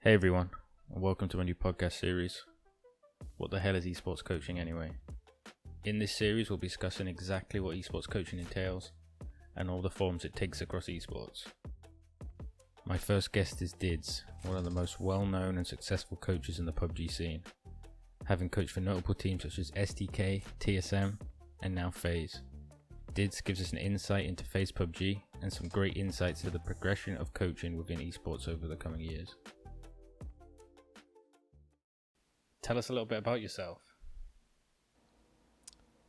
Hey everyone, and welcome to a new podcast series. What the hell is esports coaching anyway? In this series we'll be discussing exactly what esports coaching entails and all the forms it takes across esports. My first guest is Didz, one of the most well-known and successful coaches in the PUBG scene, having coached for notable teams such as SDK, TSM, and now FaZe. Didz gives us an insight into FaZe PUBG and some great insights to the progression of coaching within esports over the coming years. Tell us a little bit about yourself.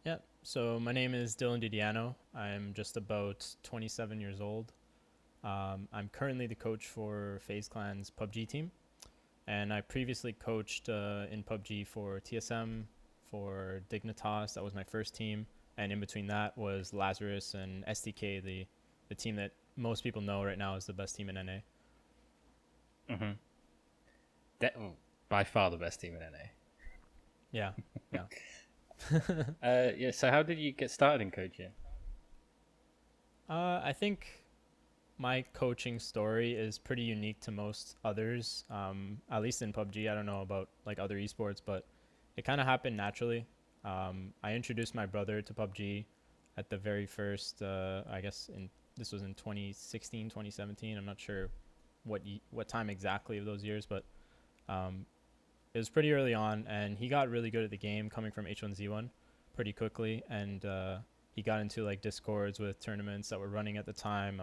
Yeah, so my name is Dylan Didiano. I'm just about 27 years old. I'm currently the coach for FaZe Clan's PUBG team, and I previously coached in PUBG for TSM, for Dignitas. That was my first team, and in between that was Lazarus and SDK, the team that most people know right now is the best team in NA. By far the best team in NA. Yeah. Yeah. So how did you get started in coaching? I think my coaching story is pretty unique to most others. At least in PUBG, I don't know about like other esports, but it kind of happened naturally. I introduced my brother to PUBG at the very first, this was in 2016, 2017. I'm not sure what time exactly of those years, but it was pretty early on, and he got really good at the game coming from H1Z1 pretty quickly, and he got into like discords with tournaments that were running at the time,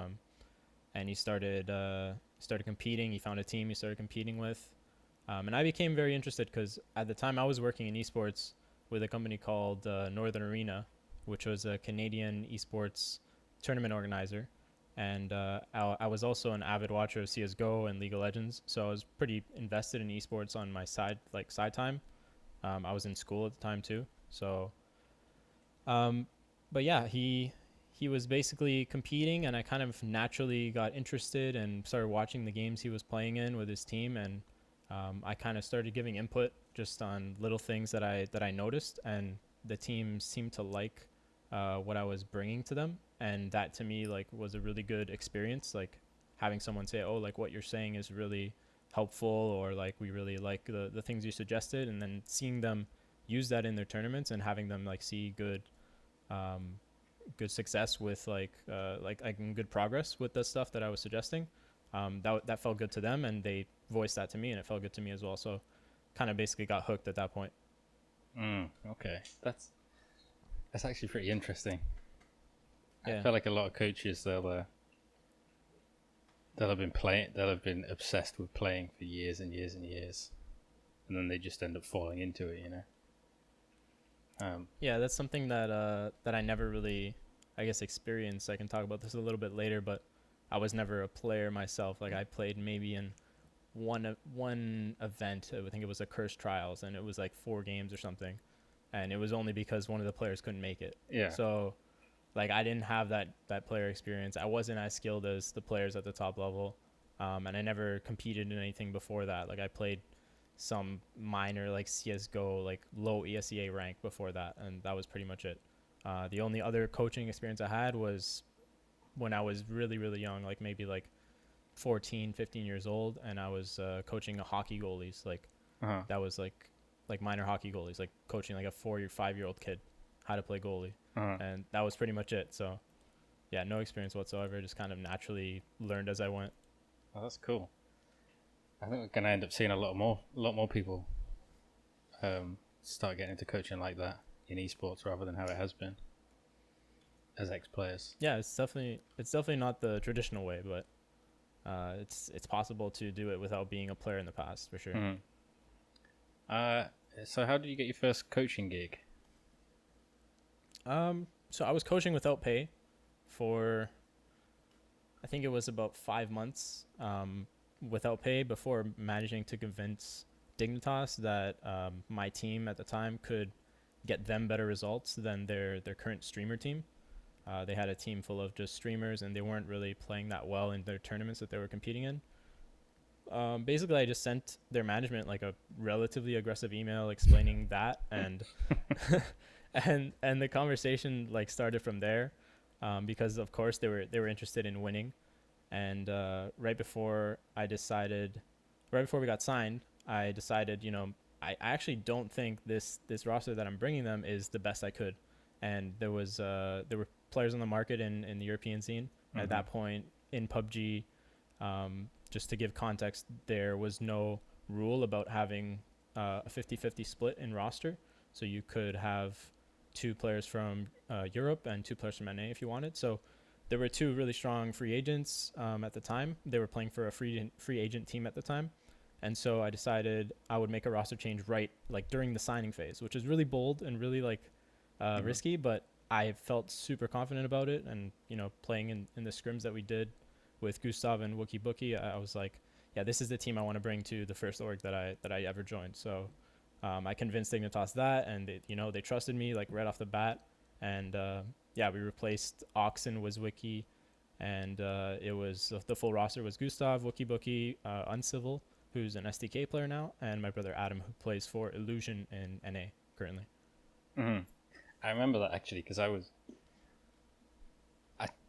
and he started competing. He found a team he started competing with, and I became very interested because at the time I was working in esports with a company called Northern Arena, which was a Canadian esports tournament organizer. And I was also an avid watcher of CSGO and League of Legends, so I was pretty invested in esports on my side time. I was in school at the time too, so. But yeah, he was basically competing, and I kind of naturally got interested and started watching the games he was playing in with his team, and I kind of started giving input just on little things that I noticed, and the team seemed to like what I was bringing to them. And that to me like was a really good experience, like having someone say, oh, like what you're saying is really helpful, or like we really like the things you suggested, and then seeing them use that in their tournaments and having them like see good success with like good progress with the stuff that I was suggesting. That felt good to them, and they voiced that to me, and it felt good to me as well. So kind of basically got hooked at that point. Okay, that's actually pretty interesting. Yeah. I feel like a lot of coaches they'll have been obsessed with playing for years and years and years, and then they just end up falling into it, you know. Yeah, that's something that I never really, I guess, experienced. I can talk about this a little bit later, but I was never a player myself. Like I played maybe in one event. I think it was a Curse Trials, and it was like 4 games or something, and it was only because one of the players couldn't make it. Yeah. So like I didn't have that player experience. I wasn't as skilled as the players at the top level, and I never competed in anything before that. Like I played some minor like CSGO, like low ESEA rank before that, and that was pretty much it. The only other coaching experience I had was when I was really, really young, like maybe like 14, 15 years old, and I was coaching hockey goalies. Like that was like minor hockey goalies, like coaching like a 4 or 5 year old kid how to play goalie. And that was pretty much it. So yeah, no experience whatsoever, just kind of naturally learned as I went. Oh, that's cool. I think we're gonna end up seeing a lot more people start getting into coaching like that in esports rather than how it has been as ex-players. Yeah, it's definitely not the traditional way, but it's possible to do it without being a player in the past, for sure. So how did you get your first coaching gig? So I was coaching without pay for, I think it was about 5 months, without pay, before managing to convince Dignitas that my team at the time could get them better results than their current streamer team. They had a team full of just streamers, and they weren't really playing that well in their tournaments that they were competing in. Basically, I just sent their management like a relatively aggressive email explaining that, and and the conversation like started from there, because of course they were interested in winning, and right before I decided, right before we got signed, I decided, I actually don't think this roster that I'm bringing them is the best I could. And there were players on the market in the European scene. At that point in PUBG, just to give context, there was no rule about having a 50-50 split in roster. So you could have 2 players from Europe and 2 players from NA if you wanted. So there were 2 really strong free agents at the time. They were playing for a free agent team at the time. And so I decided I would make a roster change during the signing phase, which is really bold and really risky, but I felt super confident about it. And, playing in the scrims that we did with Gustav and Wookie Bookie, I was like, yeah, this is the team I want to bring to the first org that I ever joined. So I convinced Dignitas that, and they trusted me right off the bat. And we replaced Oxen was Wiki, and it was the full roster was Gustav, Wookie Bookie, Uncivil, who's an SDK player now, and my brother Adam, who plays for Illusion in NA currently. I remember that actually, because I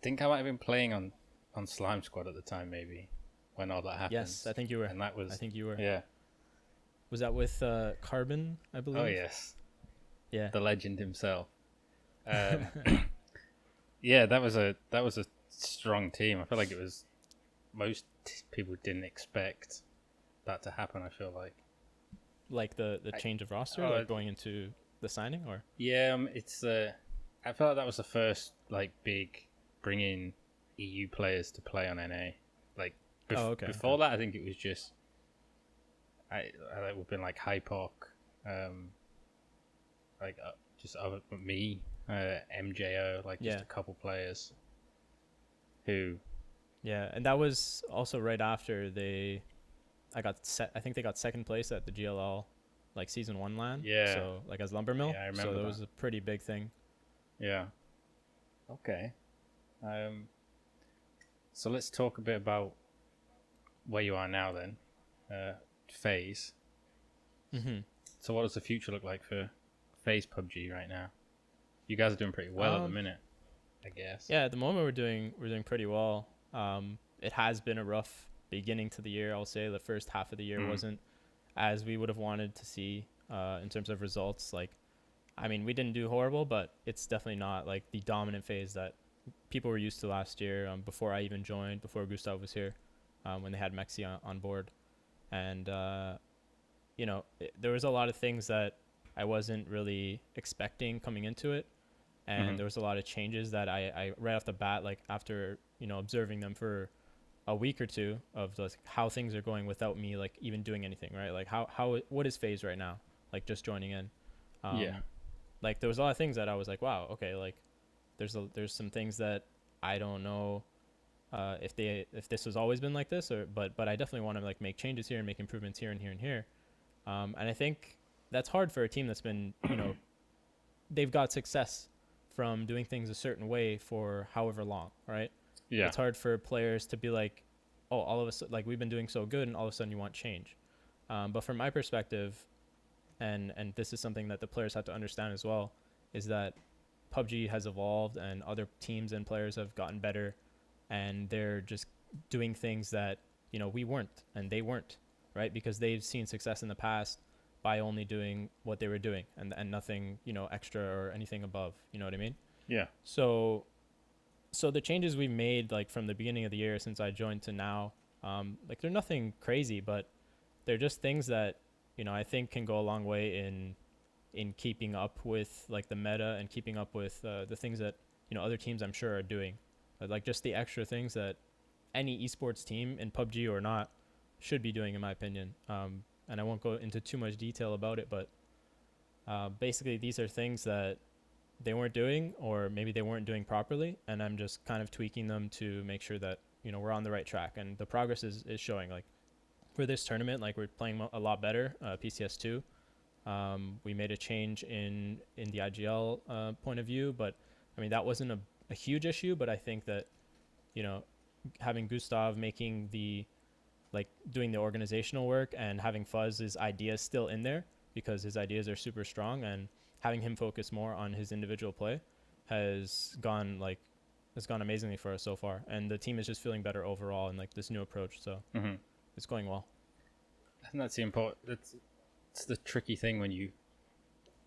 think I might have been playing on Slime Squad at the time, maybe, when all that happened. Yes, I think you were. And that was... I think you were. Yeah. Was that with Carbon, I believe? Oh, yes. Yeah. The legend himself. Yeah, that was a strong team. I feel like it was... Most people didn't expect that to happen, I feel like. Like the change of roster, going into the signing, or? Yeah, it's... I felt like that was the first, big bringing EU players to play on NA. Before that, I think it was just... I would have been Hypoc, just other me, MJO, just a couple players who... Yeah, and that was also right after I think they got second place at the GLL, season 1 LAN. Yeah. So, as Lumbermill. Yeah, I remember so that that was a pretty big thing. Yeah. Okay. So let's talk a bit about where you are now then. FaZe. So what does the future look like for FaZe PUBG right now? You guys are doing pretty well at the minute, I guess. Yeah, at the moment we're doing pretty well. It has been a rough beginning to the year. I'll say the first half of the year wasn't as we would have wanted to see in terms of results. We didn't do horrible, but it's definitely not the dominant FaZe that people were used to last year, before I even joined, before Gustav was here, when they had Mexi on board. And, there was a lot of things that I wasn't really expecting coming into it. And there was a lot of changes that I right off the bat, after, observing them for a week or two of how things are going without me, even doing anything, right? What is FaZe right now? Just joining in. There was a lot of things that I was like, wow, okay, there's some things that I don't know if this has always been like this, but I definitely want to make changes here and make improvements here and here and here. And I think that's hard for a team that's been, they've got success from doing things a certain way for however long, right? Yeah. It's hard for players to be oh, all of a sudden, we've been doing so good and all of a sudden you want change. But from my perspective, and this is something that the players have to understand as well, is that PUBG has evolved and other teams and players have gotten better, and they're just doing things that, we weren't and they weren't, right? Because they've seen success in the past by only doing what they were doing and nothing, extra or anything above, you know what I mean? Yeah. So the changes we made from the beginning of the year since I joined to now, they're nothing crazy, but they're just things that, I think can go a long way in keeping up with the meta and keeping up with the things that, other teams I'm sure are doing. Just the extra things that any esports team in PUBG or not should be doing, in my opinion. And I won't go into too much detail about it, but basically these are things that they weren't doing, or maybe they weren't doing properly, and I'm just kind of tweaking them to make sure that we're on the right track, and the progress is showing. For this tournament, we're playing a lot better. PCS2, we made a change in the IGL point of view, but that wasn't a huge issue. But I think that having Gustav making doing the organizational work and having Fuzz's ideas still in there, because his ideas are super strong, and having him focus more on his individual play has gone amazingly for us so far. And the team is just feeling better overall in this new approach. So it's going well. And that's the important. It's the tricky thing when you,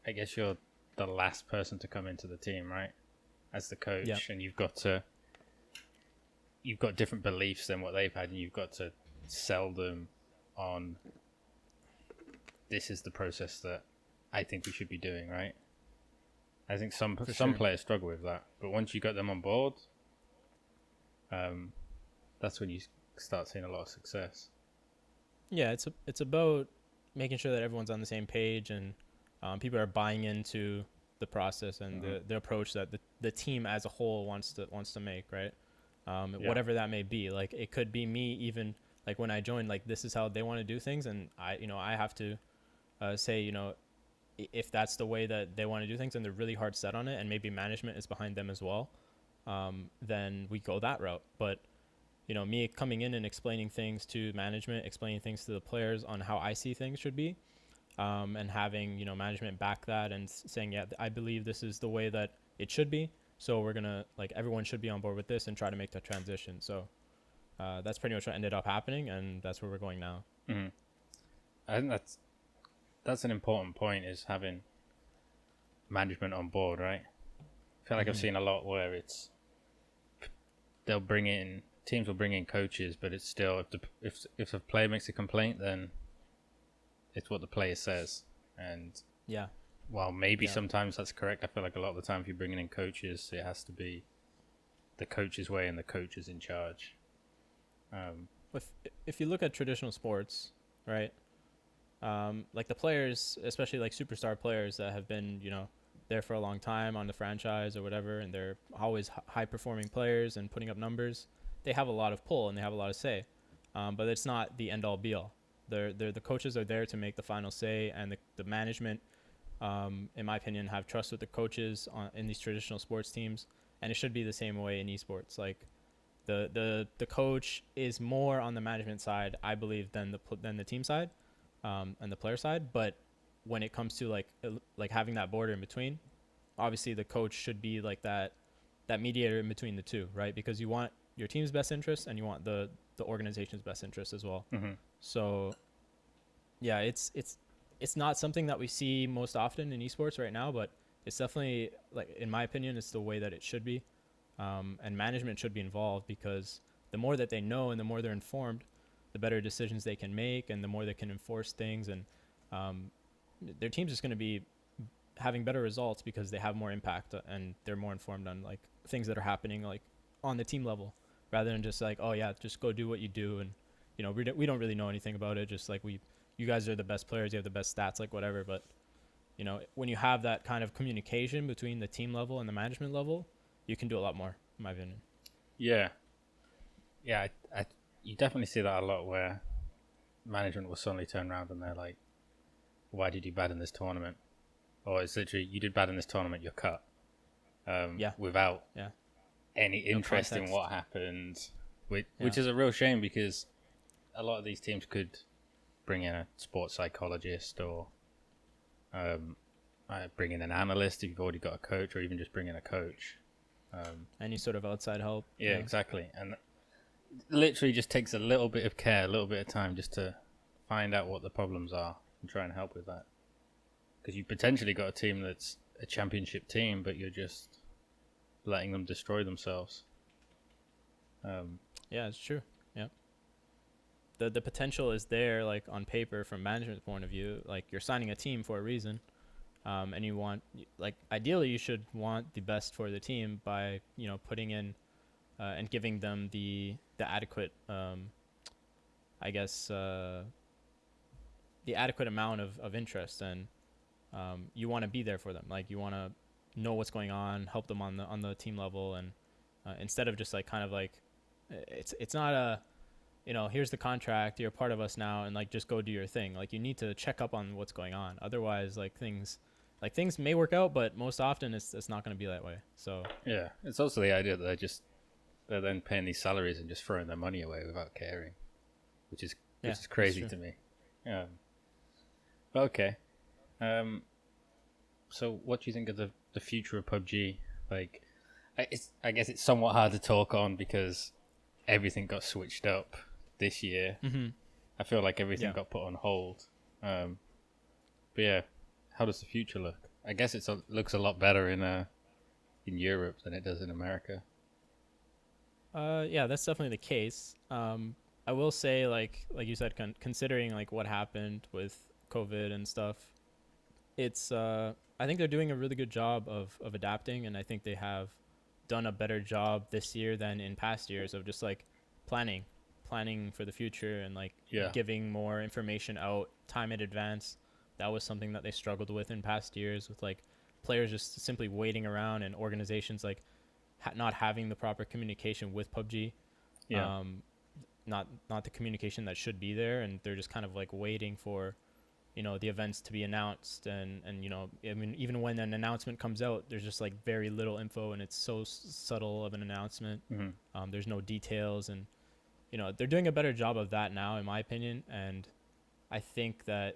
I guess you're the last person to come into the team, right? As the coach, and you've got different beliefs than what they've had, and you've got to sell them on. This is the process that I think we should be doing, right? I think some players struggle with that, but once you got them on board, that's when you start seeing a lot of success. Yeah, it's about making sure that everyone's on the same page and people are buying into the process and the approach that the team as a whole wants to make, right? Whatever that may be. Like it could be me even like when I joined, like this is how they want to do things, and I have to say, if that's the way that they want to do things and they're really hard set on it and maybe management is behind them as well, then we go that route. But me coming in and explaining things to management, explaining things to the players on how I see things should be, and having management back that and saying, yeah, I believe this is the way that it should be, so we're gonna, like, everyone should be on board with this and try to make that transition. So that's pretty much what ended up happening, and that's where we're going now. Mm-hmm. I think that's an important point, is having management on board, right? I feel like I've seen a lot where teams will bring in coaches, but it's still, if a player makes a complaint, then it's what the player says. And while maybe sometimes that's correct, I feel like a lot of the time if you're bringing in coaches, it has to be the coach's way and the coach is in charge. If you look at traditional sports, right, like the players, especially like superstar players that have been there for a long time on the franchise or whatever, and they're always high performing players and putting up numbers, they have a lot of pull and they have a lot of say, but it's not the end all be all. The coaches are there to make the final say, and the management, in my opinion, have trust with the coaches in these traditional sports teams, and it should be the same way in esports. Like the coach is more on the management side, I believe, than the team side, and the player side. But when it comes to like having that border in between, obviously the coach should be like that mediator in between the two, right? Because you want your team's best interest and you want the organization's best interest as well. Mm-hmm. So yeah, it's not something that we see most often in esports right now, but it's definitely, like, in my opinion, it's the way that it should be. And management should be involved, because the more that they know and the more they're informed, the better decisions they can make and the more they can enforce things, and their team's just going to be having better results because they have more impact and they're more informed on like things that are happening like on the team level, rather than just like, oh yeah, just go do what you do, and we don't really know anything about it, just like you guys are the best players, you have the best stats, like whatever. But when you have that kind of communication between the team level and the management level, you can do a lot more, in my opinion. Yeah, you definitely see that a lot, where management will suddenly turn around and they're like, why did you bad in this tournament? Or it's literally, you did bad in this tournament, you're cut. Without any interest in what happened, which is a real shame, because a lot of these teams could bring in a sports psychologist, or bring in an analyst if you've already got a coach, or even just bring in a coach. Any sort of outside help. Yeah, exactly. And literally just takes a little bit of care, a little bit of time, just to find out what the problems are and try and help with that. Because you potentially got a team that's a championship team, but you're just letting them destroy themselves. Yeah, it's true. Yeah. The potential is there, like on paper, from management's point of view. Like, you're signing a team for a reason, and you want, like, ideally you should want the best for the team by putting in and giving them the adequate, I guess, the adequate amount of interest, and you want to be there for them. Like, you want to know what's going on, help them on the team level, and instead of just like kind of like, it's not a, here's the contract, you're a part of us now, and like just go do your thing. Like, you need to check up on what's going on. Otherwise, things may work out, but most often it's not going to be that way. So yeah, it's also the idea that they're then paying these salaries and just throwing their money away without caring, which is crazy to me. Yeah. Okay. So what do you think of the future of PUBG? Like, I guess it's somewhat hard to talk on because everything got switched up this year. Mm-hmm. I feel like everything Yeah. got put on hold. But yeah, how does the future look? I guess it looks a lot better in Europe than it does in America. Yeah, that's definitely the case. I will say, like you said, considering like what happened with COVID and stuff, it's I think they're doing a really good job of adapting, and I think they have done a better job this year than in past years of just like planning, planning for the future, and like Yeah. giving more information out time in advance. That was something that they struggled with in past years, with like players just simply waiting around and organizations like not having the proper communication with PUBG. Yeah. Not the communication that should be there, and they're just kind of like waiting for the events to be announced, and I mean, even when an announcement comes out, there's just like very little info, and it's so subtle of an announcement. There's no details, and they're doing a better job of that now, in my opinion. And I think that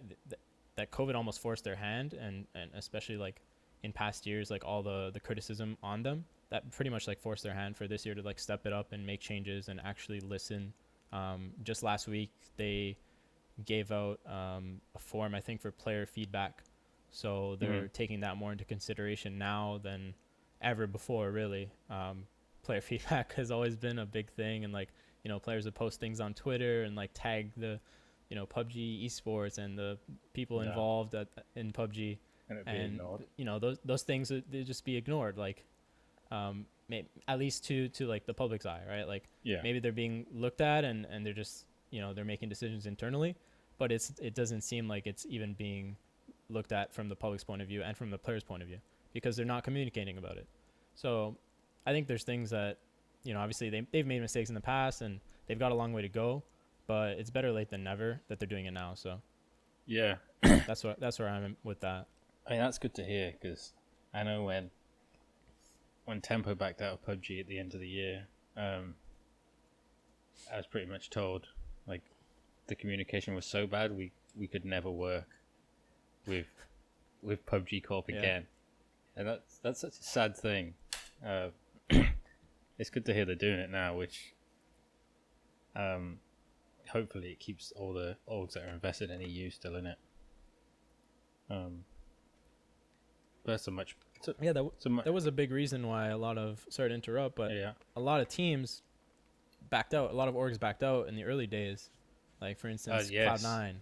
COVID almost forced their hand, and especially like in past years, like all the criticism on them, that pretty much like forced their hand for this year to like step it up and make changes and actually listen. Just last week they gave out a form, I think, for player feedback, so they're taking that more into consideration now than ever before, really. Player feedback has always been a big thing, and like players would post things on Twitter and like tag the PUBG esports and the people involved in PUBG, and those things they just be ignored, like at least to like the public's eye, right? Like maybe they're being looked at, and they're just they're making decisions internally, but it doesn't seem like it's even being looked at from the public's point of view and from the players' point of view, because they're not communicating about it. So I think there's things that obviously they've made mistakes in the past, and they've got a long way to go, but it's better late than never that they're doing it now. So yeah, that's where I'm with that. I mean, that's good to hear, because I know when Tempo backed out of PUBG at the end of the year, I was pretty much told like the communication was so bad we could never work with PUBG Corp again, and that's such a sad thing. It's good to hear they're doing it now, which hopefully it keeps all the orgs that are invested in EU still in it. But that's that was a big reason why sorry to interrupt, but a lot of teams backed out. A lot of orgs backed out in the early days, like for instance Cloud9,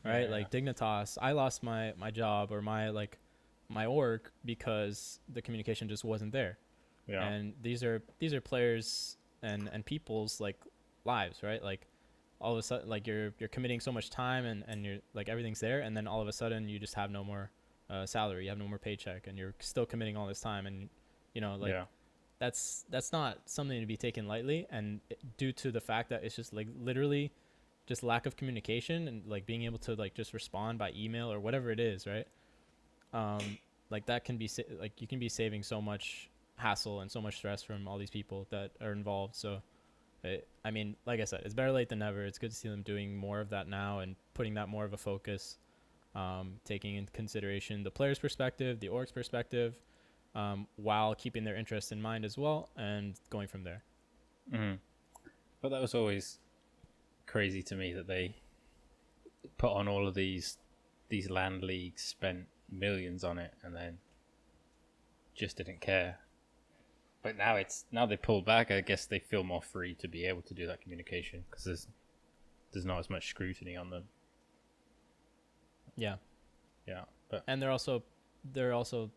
right? Yeah. Like Dignitas. I lost my job or my org because the communication just wasn't there. Yeah. And these are players and people's like lives, right? Like all of a sudden, like you're committing so much time, and you're like everything's there, and then all of a sudden you just have no more salary, you have no more paycheck, and you're still committing all this time, and that's not something to be taken lightly. And due to the fact that it's just like literally just lack of communication, and like being able to like just respond by email or whatever it is, right? Like that can be like you can be saving so much hassle and so much stress from all these people that are involved. So I mean, like I said, it's better late than never. It's good to see them doing more of that now and putting that more of a focus, taking into consideration the player's perspective, the org's perspective, while keeping their interests in mind as well, and going from there. But that was always crazy to me, that they put on all of these land leagues, spent millions on it, and then just didn't care. But now they pulled back. I guess they feel more free to be able to do that communication, because there's not as much scrutiny on them. Yeah. But and they're also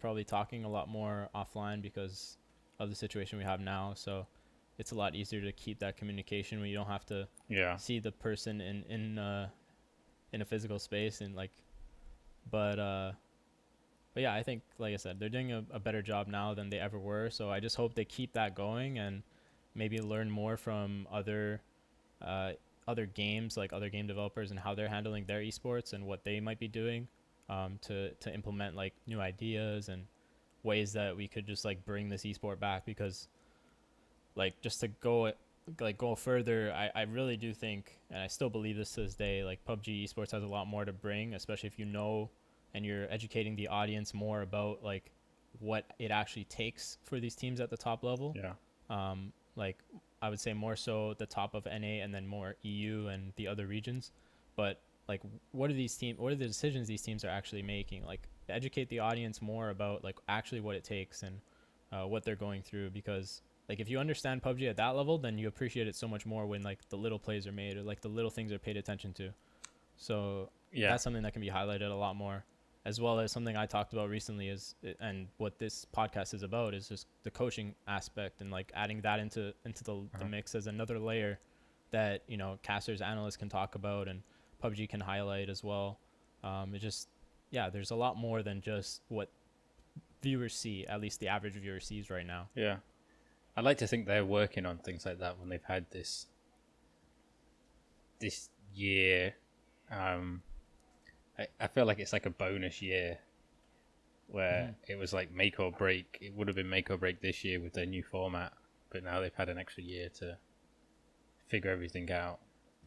probably talking a lot more offline because of the situation we have now. So it's a lot easier to keep that communication when you don't have to see the person in a physical space, and like, but yeah, I think, like I said, they're doing a better job now than they ever were. So I just hope they keep that going, and maybe learn more from other games, like other game developers, and how they're handling their esports and what they might be doing to implement like new ideas and ways that we could just like bring this esport back. Because like, just to go further, I really do think, and I still believe this to this day, like PUBG esports has a lot more to bring, especially if and you're educating the audience more about like what it actually takes for these teams at the top level. Like I would say more so the top of NA and then more EU and the other regions. But like, what are the decisions these teams are actually making? Like, educate the audience more about like actually what it takes and what they're going through, because like if you understand PUBG at that level, then you appreciate it so much more when like the little plays are made or like the little things are paid attention to. So that's something that can be highlighted a lot more, as well as something I talked about recently and what this podcast is about is just the coaching aspect and like adding that into the mix as another layer that, you know, casters, analysts can talk about and PUBG can highlight as well. It just, there's a lot more than just what viewers see, at least the average viewer sees right now. Yeah. I'd like to think they're working on things like that when they've had this year. I feel like it's like a bonus year where it was like make or break. It would have been make or break this year with their new format, but now they've had an extra year to figure everything out.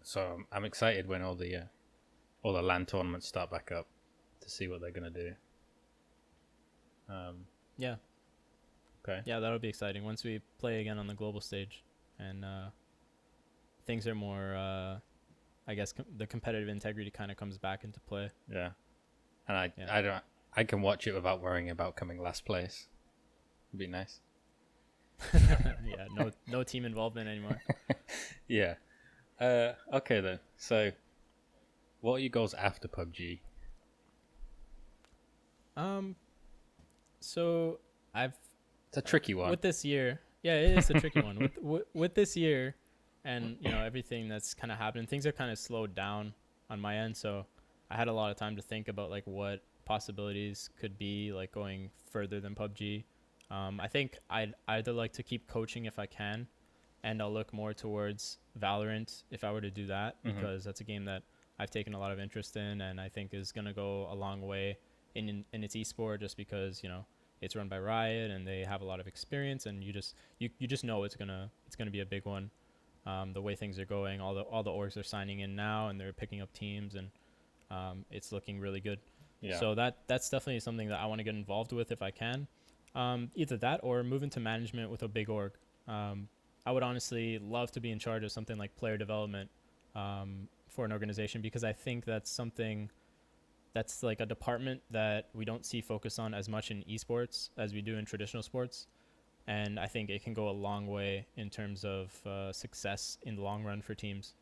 So I'm excited when all the LAN tournaments start back up to see what they're gonna do. Okay. Yeah, that'll be exciting once we play again on the global stage, and things are more. I guess the competitive integrity kind of comes back into play. Yeah, and I can watch it without worrying about coming last place. It'd be nice. Yeah, no team involvement anymore. Yeah. Okay then. So, what are your goals after PUBG? So it's a tricky one. With this year. Yeah, it is a tricky one. With this year, and you know everything that's kind of happened, things are kind of slowed down on my end. So I had a lot of time to think about like what possibilities could be like going further than PUBG. I think I'd either like to keep coaching if I can, and I'll look more towards Valorant if I were to do that, because that's a game that I've taken a lot of interest in and I think is going to go a long way in its esport, just because, you know, it's run by Riot and they have a lot of experience, and you just know it's gonna be a big one. The way things are going, all the orgs are signing in now and they're picking up teams, and it's looking really good. Yeah. So that's definitely something that I want to get involved with if I can. Either that or move into management with a big org. I would honestly love to be in charge of something like player development for an organization, because I think that's something that's like a department that we don't see focus on as much in esports as we do in traditional sports. And I think it can go a long way in terms of success in the long run for teams.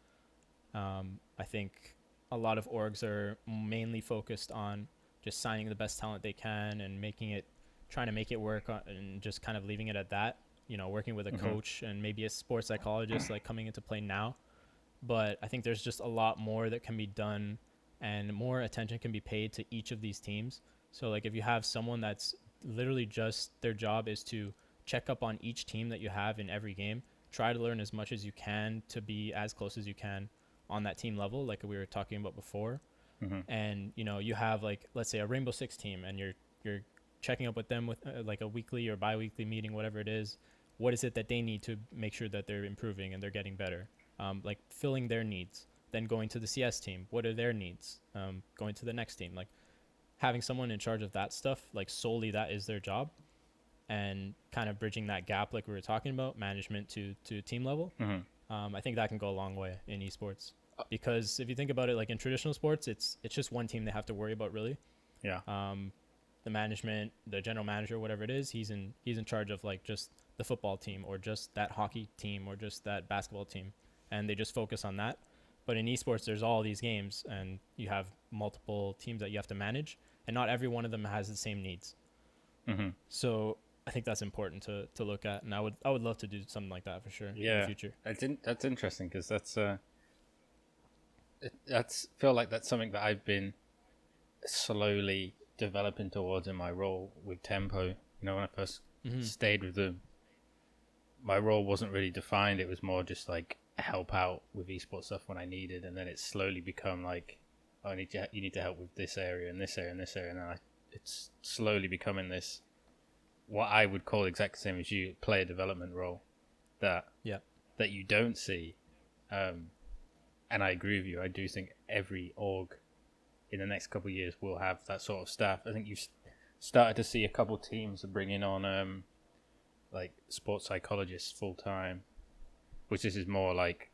I think a lot of orgs are mainly focused on just signing the best talent they can and trying to make it work and just kind of leaving it at that, you know, working with a coach and maybe a sports psychologist like coming into play now. But I think there's just a lot more that can be done and more attention can be paid to each of these teams. So like if you have someone that's literally just their job is to check up on each team that you have in every game, try to learn as much as you can to be as close as you can on that team level, like we were talking about before. And, you know, you have like, let's say a Rainbow Six team, and you're checking up with them with like a weekly or bi-weekly meeting, whatever it is. What is it that they need to make sure that they're improving and they're getting better? Like filling their needs, then going to the CS team. What are their needs? Going to the next team, like having someone in charge of that stuff, like solely that is their job, and kind of bridging that gap, like we were talking about, management to team level. I think that can go a long way in esports, because if you think about it, like in traditional sports, it's just one team they have to worry about, really. Yeah. The management, the general manager, whatever it is, he's in charge of like just the football team or just that hockey team or just that basketball team, and they just focus on that. But in esports, there's all these games, and you have multiple teams that you have to manage, and not every one of them has the same needs. So I think that's important to look at, and I would love to do something like that for sure in the future. That's interesting, because that's feel like that's something that I've been slowly developing towards in my role with Tempo. You know, when I first stayed with them, my role wasn't really defined. It was more just like help out with esports stuff when I needed, and then it's slowly become like, oh, you need to help with this area and this area and this area, and then it's slowly becoming this, what I would call exactly the same as you, player development role that you don't see. And I agree with you. I do think every org in the next couple of years will have that sort of staff. I think you've started to see a couple of teams bringing on like sports psychologists full time, which this is more like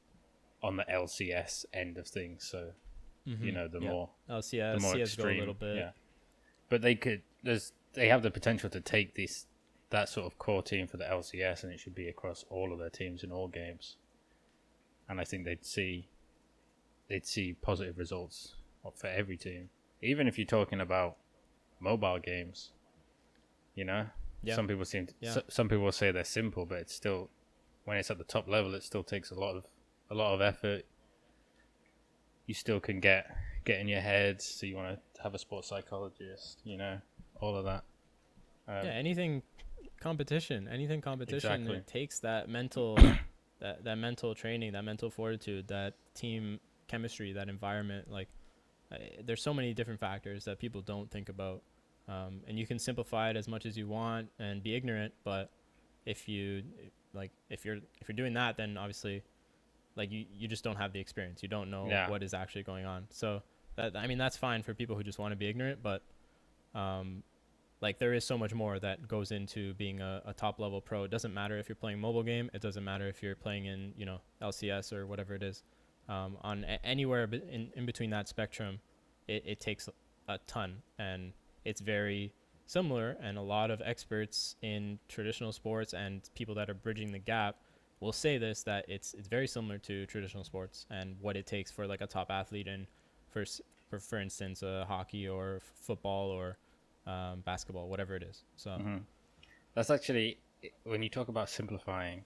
on the LCS end of things. So you know, the more LCS, the more CS:GO extreme, a little bit. yeah. But they have the potential to take that sort of core team for the LCS, and it should be across all of their teams in all games. And I think they'd see positive results for every team, even if you're talking about mobile games. You know, some people some people will say they're simple, but it's still, when it's at the top level, it still takes a lot of effort. You still can get in your head, so you want to have a sports psychologist, you know, all of that. Anything competition, Exactly. it takes that mental that mental training, that mental fortitude, that team chemistry, that environment. Like, there's so many different factors that people don't think about, and you can simplify it as much as you want and be ignorant, but if you're doing that, then obviously, like, you just don't have the experience. You don't know what is actually going on. So that's fine for people who just want to be ignorant, but like, there is so much more that goes into being a top level pro. It doesn't matter if you're playing mobile game. It doesn't matter if you're playing in, you know, LCS or whatever it is. Anywhere in between that spectrum, it takes a ton, and it's very similar. And a lot of experts in traditional sports and people that are bridging the gap will say this, that it's very similar to traditional sports and what it takes for like a top athlete in, for instance, hockey or football or basketball, whatever it is. So that's actually, when you talk about simplifying,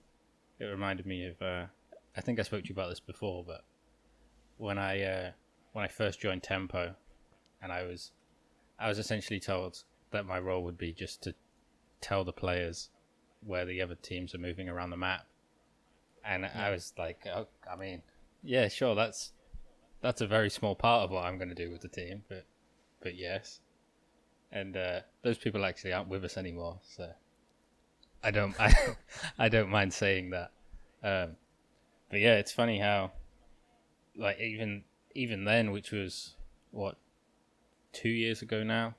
it reminded me of I think I spoke to you about this before, but when I first joined Tempo, and I was essentially told that my role would be just to tell the players where the other teams are moving around the map, and I was like, oh, I mean, yeah, sure, that's a very small part of what I'm going to do with the team, but yes. And those people actually aren't with us anymore, so I don't I don't mind saying that. But yeah, it's funny how, like, even then, which was what, 2 years ago now,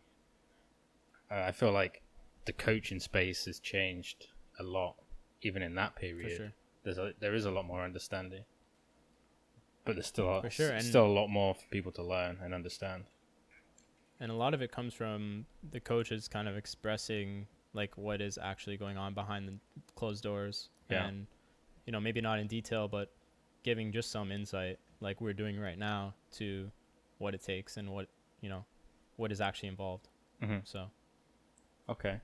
I feel like the coaching space has changed a lot, even in that period. For sure. There is a lot more understanding, but there's still still a lot more for people to learn and understand. And a lot of it comes from the coaches kind of expressing like what is actually going on behind the closed doors. Yeah. And, you know, maybe not in detail, but giving just some insight like we're doing right now to what it takes and what, you know, what is actually involved. Mm-hmm. So. Okay.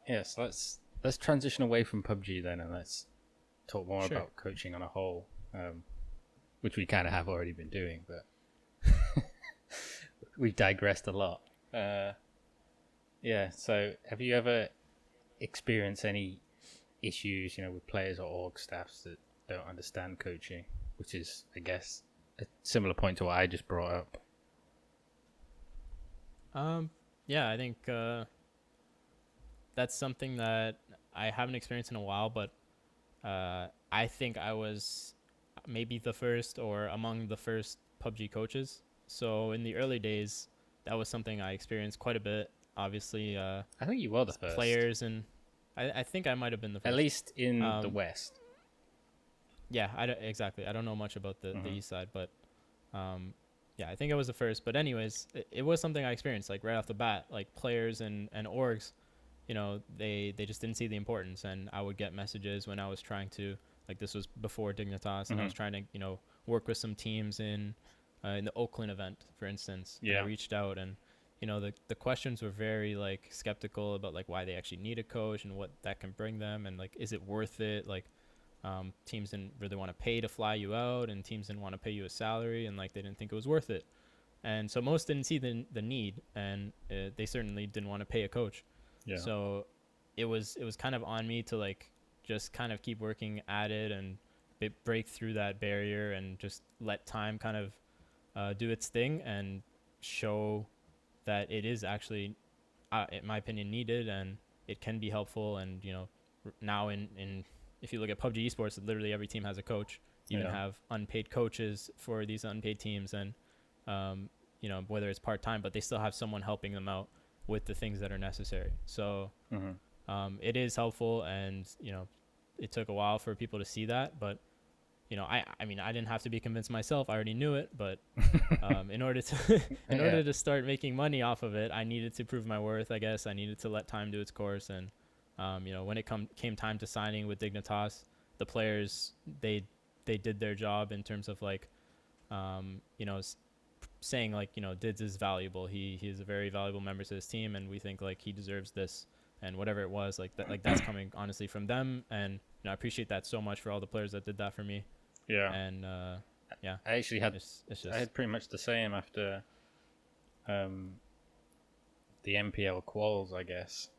Yes, let's transition away from PUBG then, and let's talk more about coaching on a whole, which we kind of have already been doing, but we've digressed a lot. Yeah, so have you ever experienced any issues, you know, with players or org staffs that don't understand coaching, which is, I guess, a similar point to what I just brought up? Yeah, I think that's something that I haven't experienced in a while, but I think I was maybe the first or among the first PUBG coaches. So in the early days, that was something I experienced quite a bit. Obviously, I think you were the first. Players, and I think I might have been the first. At least in the West. Yeah, exactly. I don't know much about the East side, but yeah, I think I was the first. But anyways, it was something I experienced, like, right off the bat. Like, players and orgs, you know, they just didn't see the importance. And I would get messages when I was trying to, like, this was before Dignitas, and I was trying to, you know, work with some teams in the Oakland event, for instance. Yeah. And I reached out, and, you know, the questions were very, like, skeptical about, like, why they actually need a coach and what that can bring them, and, like, is it worth it? Like, teams didn't really want to pay to fly you out, and teams didn't want to pay you a salary, and, like, they didn't think it was worth it. And so most didn't see the need, and they certainly didn't want to pay a coach. Yeah. So it was kind of on me to, like, just kind of keep working at it and break through that barrier and just let time kind of do its thing and show that it is actually, in my opinion, needed, and it can be helpful. And, you know, now in if you look at PUBG esports, literally every team has a coach. You can have unpaid coaches for these unpaid teams, and you know, whether it's part-time, but they still have someone helping them out with the things that are necessary. So it is helpful, and, you know, it took a while for people to see that, but I mean, I didn't have to be convinced myself. I already knew it, but in order to order to start making money off of it, I needed to prove my worth. I guess I needed to let time do its course, and when it came time to signing with Dignitas, the players they did their job in terms of like, saying like, Didz is valuable. He is a very valuable member to his team, and we think like he deserves this, and whatever it was, like that's coming honestly from them, and I appreciate that so much for all the players that did that for me. Yeah. And yeah, I actually had it's just, I had pretty much the same after the MPL quals, I guess.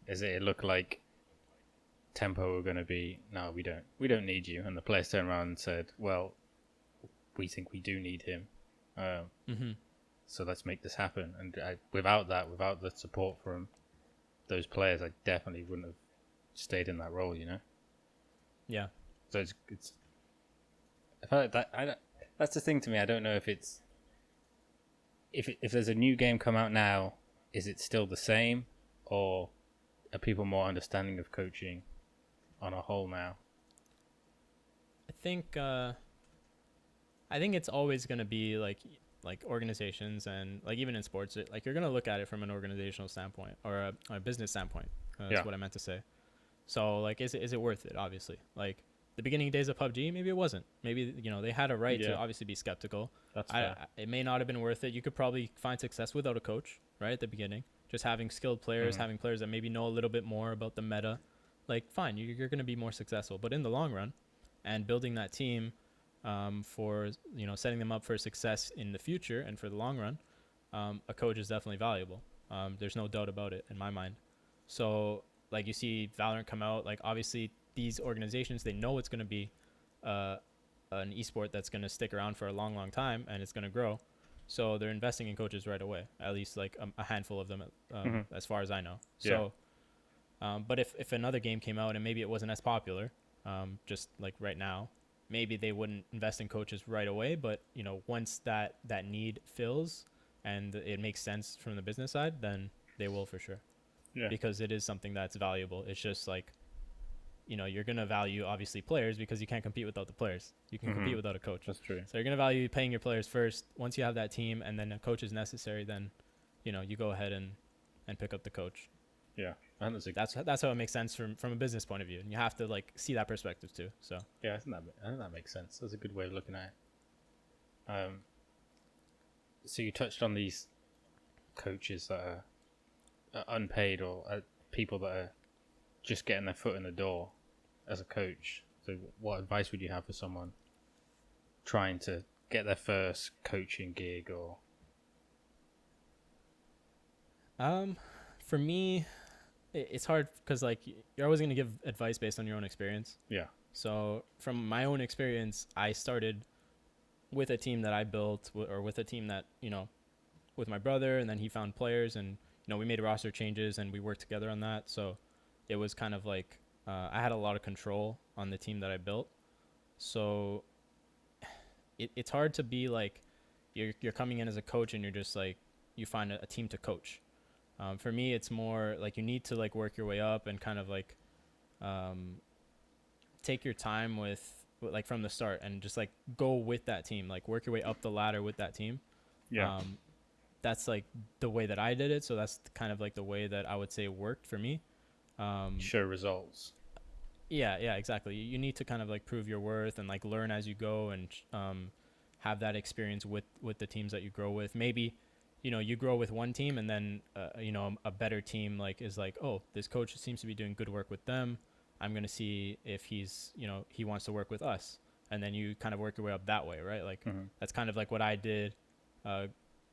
As it looked like Tempo were going to be, no, we don't need you, and the players turned around and said, well, we think we do need him, so let's make this happen. And without the support from those players, I definitely wouldn't have stayed in that role, Yeah. So it's I feel like that's the thing to me. I don't know if it's if there's a new game come out now, is it still the same, or are people more understanding of coaching on a whole now? I think it's always going to be like organizations, and like even in sports, like you're going to look at it from an organizational standpoint or a business standpoint. That's what I meant to say. So like, is it worth it? Obviously, like the beginning days of PUBG, maybe it wasn't. Maybe they had a right to obviously be skeptical. That's fair. It may not have been worth it. You could probably find success without a coach, right at the beginning. Just having skilled players, having players that maybe know a little bit more about the meta. Like, fine, you're going to be more successful. But in the long run, and building that team for setting them up for success in the future and for the long run, a coach is definitely valuable. There's no doubt about it in my mind. So like you see Valorant come out, like obviously these organizations, they know it's going to be an esport that's going to stick around for a long time, and it's going to grow. So they're investing in coaches right away, at least like a handful of them, as far as I know. So, but if another game came out and maybe it wasn't as popular, just like right now, maybe they wouldn't invest in coaches right away. But once that need fills and it makes sense from the business side, then they will for sure. Yeah. Because it is something that's valuable. It's just like, you're going to value obviously players because you can't compete without the players. You can compete without a coach. That's true. So you're going to value paying your players first. Once you have that team and then a coach is necessary, then, you go ahead and pick up the coach. Yeah. That's how it makes sense from a business point of view. And you have to like see that perspective too. So yeah, I think that makes sense. That's a good way of looking at it. So you touched on these coaches that are unpaid, or people that are just getting their foot in the door as a coach. So what advice would you have for someone trying to get their first coaching gig? Or for me, it's hard because like you're always going to give advice based on your own experience. Yeah. So from my own experience, I started with a team that I built, or with a team that, with my brother, and then he found players, and we made roster changes and we worked together on that. So it was kind of like I had a lot of control on the team that I built. So it's hard to be like you're coming in as a coach and you're just like you find a team to coach. For me, it's more like you need to like work your way up and kind of like take your time with like from the start and just like go with that team, like work your way up the ladder with that team. Yeah. That's like the way that I did it. So that's kind of like the way that I would say worked for me. Show results. Yeah, exactly. You need to kind of like prove your worth and like learn as you go, and have that experience with the teams that you grow with. Maybe, you grow with one team and then, a better team like is like, oh, this coach seems to be doing good work with them. I'm going to see if he's, he wants to work with us. And then you kind of work your way up that way, right? Like that's kind of like what I did,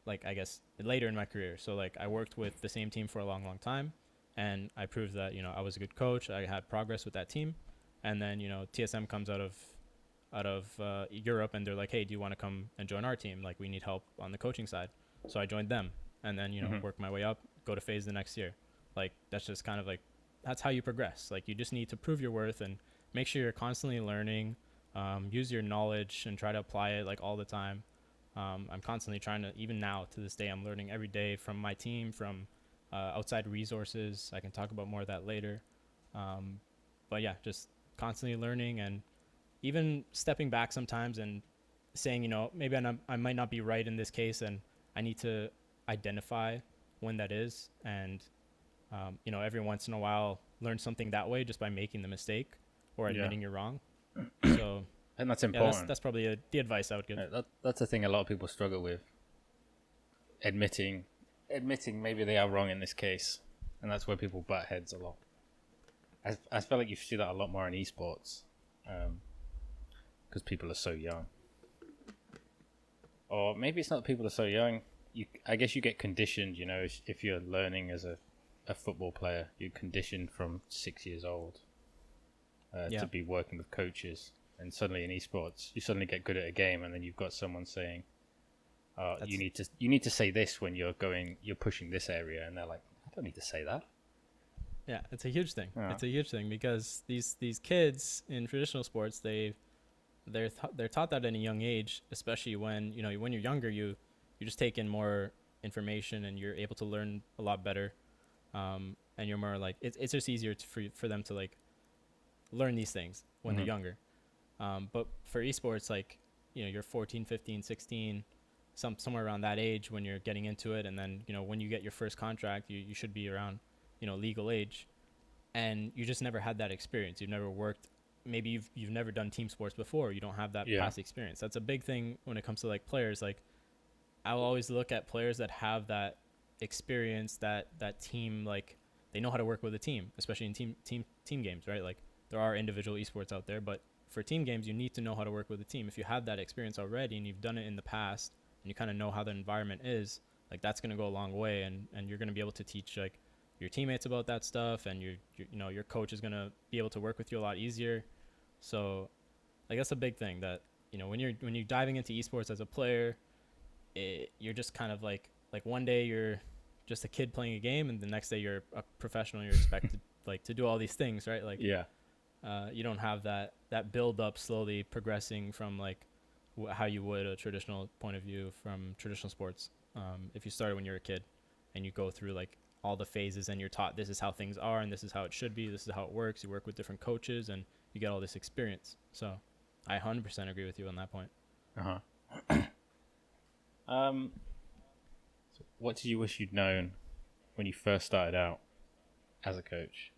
like I guess later in my career. So like I worked with the same team for a long time. And I proved that, I was a good coach. I had progress with that team. And then, TSM comes out of Europe, and they're like, hey, do you want to come and join our team? Like, we need help on the coaching side. So I joined them, and then, work my way up, go to FaZe the next year. Like, that's just kind of like, that's how you progress. Like, you just need to prove your worth and make sure you're constantly learning, use your knowledge and try to apply it like all the time. I'm constantly trying to, even now to this day, I'm learning every day from my team, from outside resources. I can talk about more of that later. but yeah, just constantly learning and even stepping back sometimes and saying, maybe I might not be right in this case, and I need to identify when that is, and every once in a while learn something that way just by making the mistake or admitting you're wrong. So and that's yeah, important. that's probably the advice I would give. That's the thing a lot of people struggle with. Admitting maybe they are wrong in this case, and that's where people butt heads a lot. I feel like you see that a lot more in esports, because people are so young. Or maybe it's not that people are so young. I guess you get conditioned, if you're learning as a football player, you're conditioned from 6 years old to be working with coaches. And suddenly in esports, you suddenly get good at a game, and then you've got someone saying, you need to say this when you're pushing this area, and they're like, I don't need to say that. Yeah, it's a huge thing. Yeah. It's a huge thing because these kids in traditional sports, they're taught that at a young age, especially when when you're younger, you just take in more information and you're able to learn a lot better, and you're more like it's just easier for them to like learn these things when they're younger. But for esports, like you're 14, 15, 16, somewhere around that age when you're getting into it, and then when you get your first contract, you should be around legal age, and you just never had that experience. You've never worked. Maybe you've never done team sports before. You don't have that past experience. That's a big thing when it comes to like players. Like I will always look at players that have that experience, that team, like they know how to work with a team, especially in team games, right? Like there are individual esports out there, but for team games, you need to know how to work with a team. If you have that experience already and you've done it in the past and you kind of know how the environment is, like that's going to go a long way, and you're going to be able to teach like your teammates about that stuff, and your coach is going to be able to work with you a lot easier. So like that's a big thing that when you're diving into esports as a player, you're just kind of like one day you're just a kid playing a game, and the next day you're a professional. You're expected like to do all these things, right? Like you don't have that build up slowly progressing from like how you would a traditional point of view from traditional sports. If you started when you're a kid and you go through like all the phases and you're taught this is how things are and this is how it should be, this is how it works, you work with different coaches and you get all this experience. So I 100% agree with you on that point. So what did you wish you'd known when you first started out as a coach?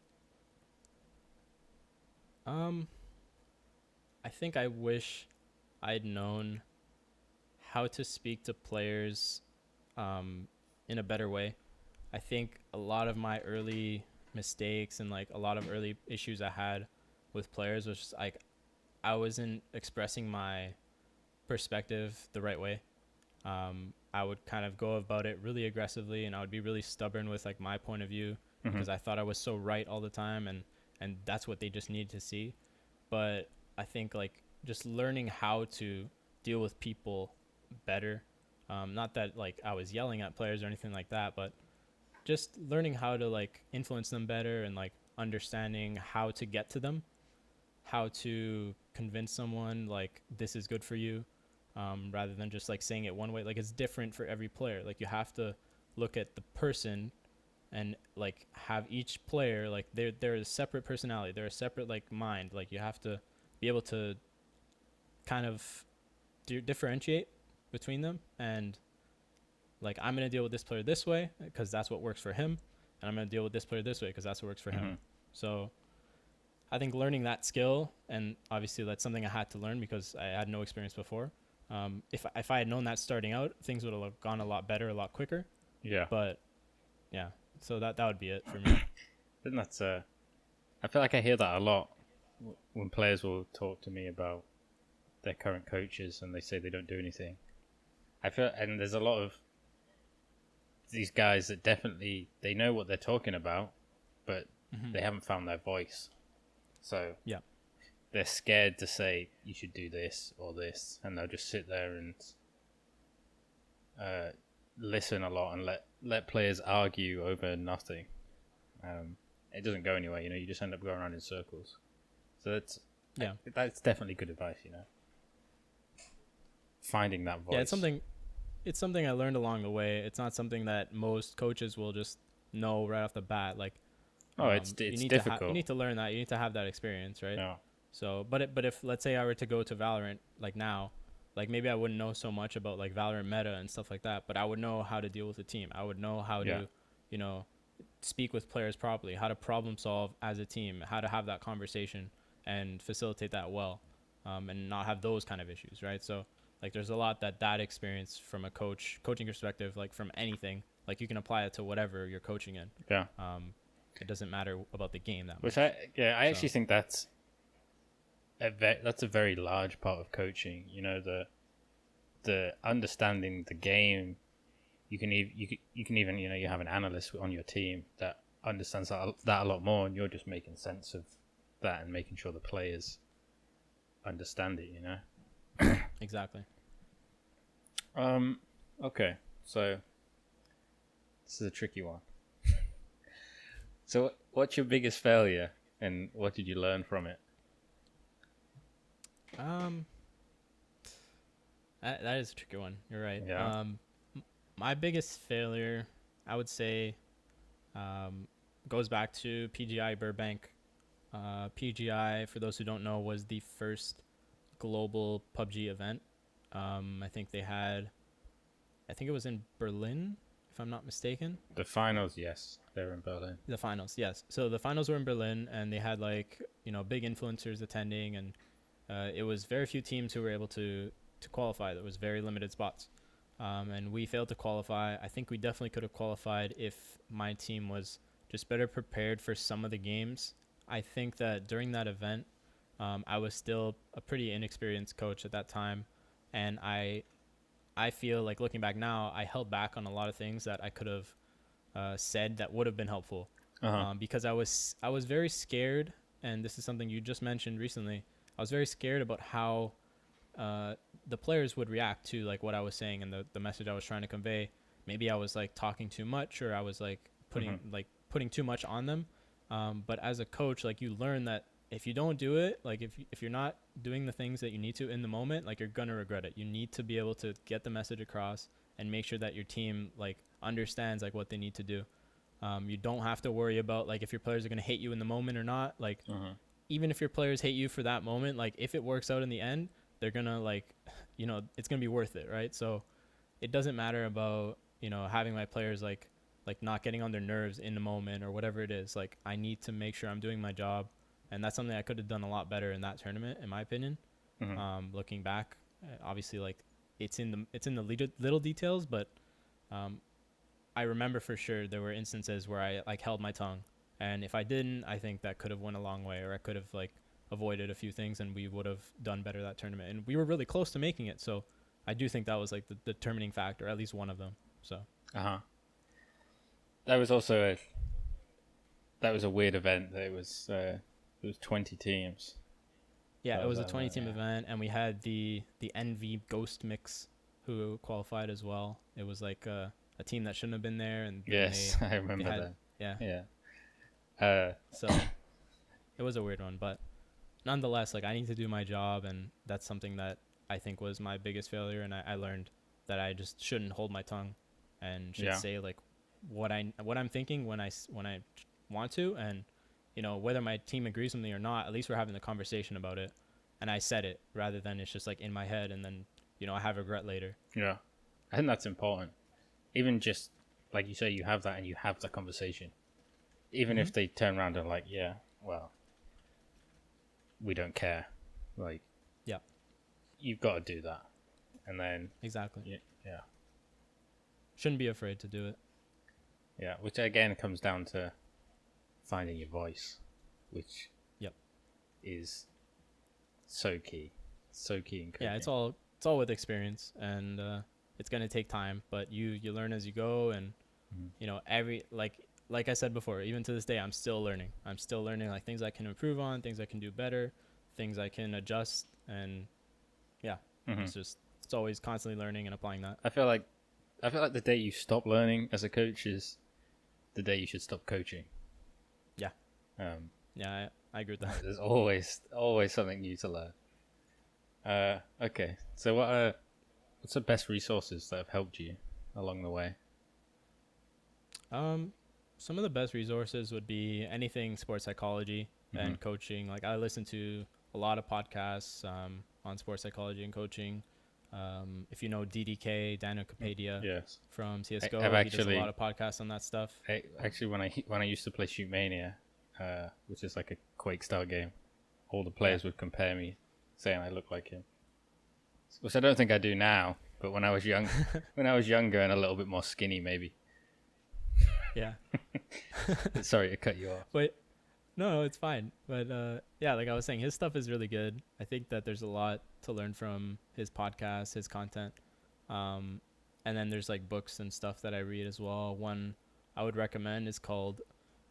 I think I wish I'd known how to speak to players in a better way. I think a lot of my early mistakes and like a lot of early issues I had with players was just like I wasn't expressing my perspective the right way. I would kind of go about it really aggressively, and I would be really stubborn with like my point of view because I thought I was so right all the time, and that's what they just needed to see. But I think like just learning how to deal with people better, not that like I was yelling at players or anything like that, but just learning how to like influence them better and like understanding how to get to them, how to convince someone like this is good for you, rather than just like saying it one way. Like it's different for every player. Like you have to look at the person and like have each player like they're a separate personality, they're a separate like mind. Like you have to be able to kind of differentiate between them, and like I'm gonna deal with this player this way because that's what works for him, and I'm gonna deal with this player this way because that's what works for him. So I think learning that skill, and obviously that's something I had to learn because I had no experience before. If I had known that starting out, things would have gone a lot better, a lot quicker. Yeah. But yeah, so that would be it for me. I think that's I feel like I hear that a lot when players will talk to me about their current coaches and they say they don't do anything. I feel, and there's a lot of these guys that definitely they know what they're talking about, but they haven't found their voice. So yeah, they're scared to say you should do this or this, and they'll just sit there and listen a lot and let players argue over nothing. It doesn't go anywhere, you just end up going around in circles. So that's definitely good advice, finding that voice. Yeah, it's something I learned along the way. It's not something that most coaches will just know right off the bat. Like Oh, it's You need difficult. you need to learn that. You need to have that experience, right? Yeah. So, but if let's say I were to go to Valorant like now, like maybe I wouldn't know so much about like Valorant meta and stuff like that, but I would know how to deal with a team. I would know how Yeah. to, you know, speak with players properly, how to problem solve as a team, how to have that conversation and facilitate that well, and not have those kind of issues, right? So like there's a lot that experience from a coaching perspective, like from anything, like you can apply it to whatever you're coaching in. Yeah. It doesn't matter about the game that Which much. I actually think that's that's a very large part of coaching. You know, the understanding the game. You can even you have an analyst on your team that understands that a lot more, and you're just making sense of that and making sure the players understand it. You know. Exactly. Okay, so this is a tricky one. So, what's your biggest failure, and what did you learn from it? That is a tricky one. You're right. Yeah. My biggest failure, I would say, goes back to PGI Burbank. PGI, for those who don't know, was the first global PUBG event. I think it was in Berlin, if I'm not mistaken. The finals, yes, they were in Berlin. The finals, yes. So the finals were in Berlin, and they had big influencers attending, and it was very few teams who were able to qualify. There was very limited spots, and we failed to qualify. I think we definitely could have qualified if my team was just better prepared for some of the games. I think that during that event, I was still a pretty inexperienced coach at that time, and I feel like looking back now, I held back on a lot of things that I could have said that would have been helpful, because I was very scared, and this is something you just mentioned recently. I was very scared about how the players would react to like what I was saying and the message I was trying to convey. Maybe I was like talking too much, or I was like putting too much on them. But as a coach, like you learn that if you don't do it, like if you're not doing the things that you need to in the moment, like you're gonna regret it. You need to be able to get the message across and make sure that your team like understands like what they need to do. You don't have to worry about like if your players are gonna hate you in the moment or not. Like even if your players hate you for that moment, like if it works out in the end, they're gonna like, it's gonna be worth it, right? So it doesn't matter about having my players like not getting on their nerves in the moment or whatever it is. Like I need to make sure I'm doing my job, and that's something I could have done a lot better in that tournament, in my opinion. Looking back, obviously, like it's in the little details, but I remember for sure there were instances where I like held my tongue, and if I didn't, I think that could have went a long way, or I could have like avoided a few things, and we would have done better that tournament. And we were really close to making it, so I do think that was like the determining factor, at least one of them. So. That was also a weird event. It was 20 teams. Yeah, it was a 20-team event, and we had the NV Ghost Mix who qualified as well. It was like a team that shouldn't have been there, and yes, I remember that. Yeah. So it was a weird one, but nonetheless, like I need to do my job, and that's something that I think was my biggest failure, and I learned that I just shouldn't hold my tongue and should say like what I'm thinking when I want to, and whether my team agrees with me or not, at least we're having the conversation about it, and I said it rather than it's just like in my head, and then I have regret later. Yeah, I think that's important. Even just like you say, you have that and you have the conversation, even if they turn around and like, yeah, well, we don't care, like, yeah, you've got to do that, and then exactly, yeah. Shouldn't be afraid to do it. Yeah, which again comes down to finding your voice, which is so key in coaching. Yeah, it's all with experience, and it's gonna take time, but you learn as you go, and every like I said before, even to this day, I'm still learning like things I can improve on, things I can do better, things I can adjust, and it's always constantly learning and applying that. I feel like the day you stop learning as a coach is the day you should stop coaching. Yeah. I agree with that. There's always something new to learn. Okay. So what's the best resources that have helped you along the way? Some of the best resources would be anything sports psychology and coaching. Like I listen to a lot of podcasts on sports psychology and coaching. If you know DDK, Daniel Capadia Yes. from CSGO, he does a lot of podcasts on that stuff. Actually, when I used to play Shoot Mania, which is like a Quake style game, all the players would compare me, saying I look like him. Which I don't think I do now, but when I was young, when I was younger and a little bit more skinny, maybe. Yeah. Sorry to cut you off. But no, it's fine. But yeah, like I was saying, his stuff is really good. I think that there's a lot to learn from his podcast, his content. And then there's like books and stuff that I read as well. One I would recommend is called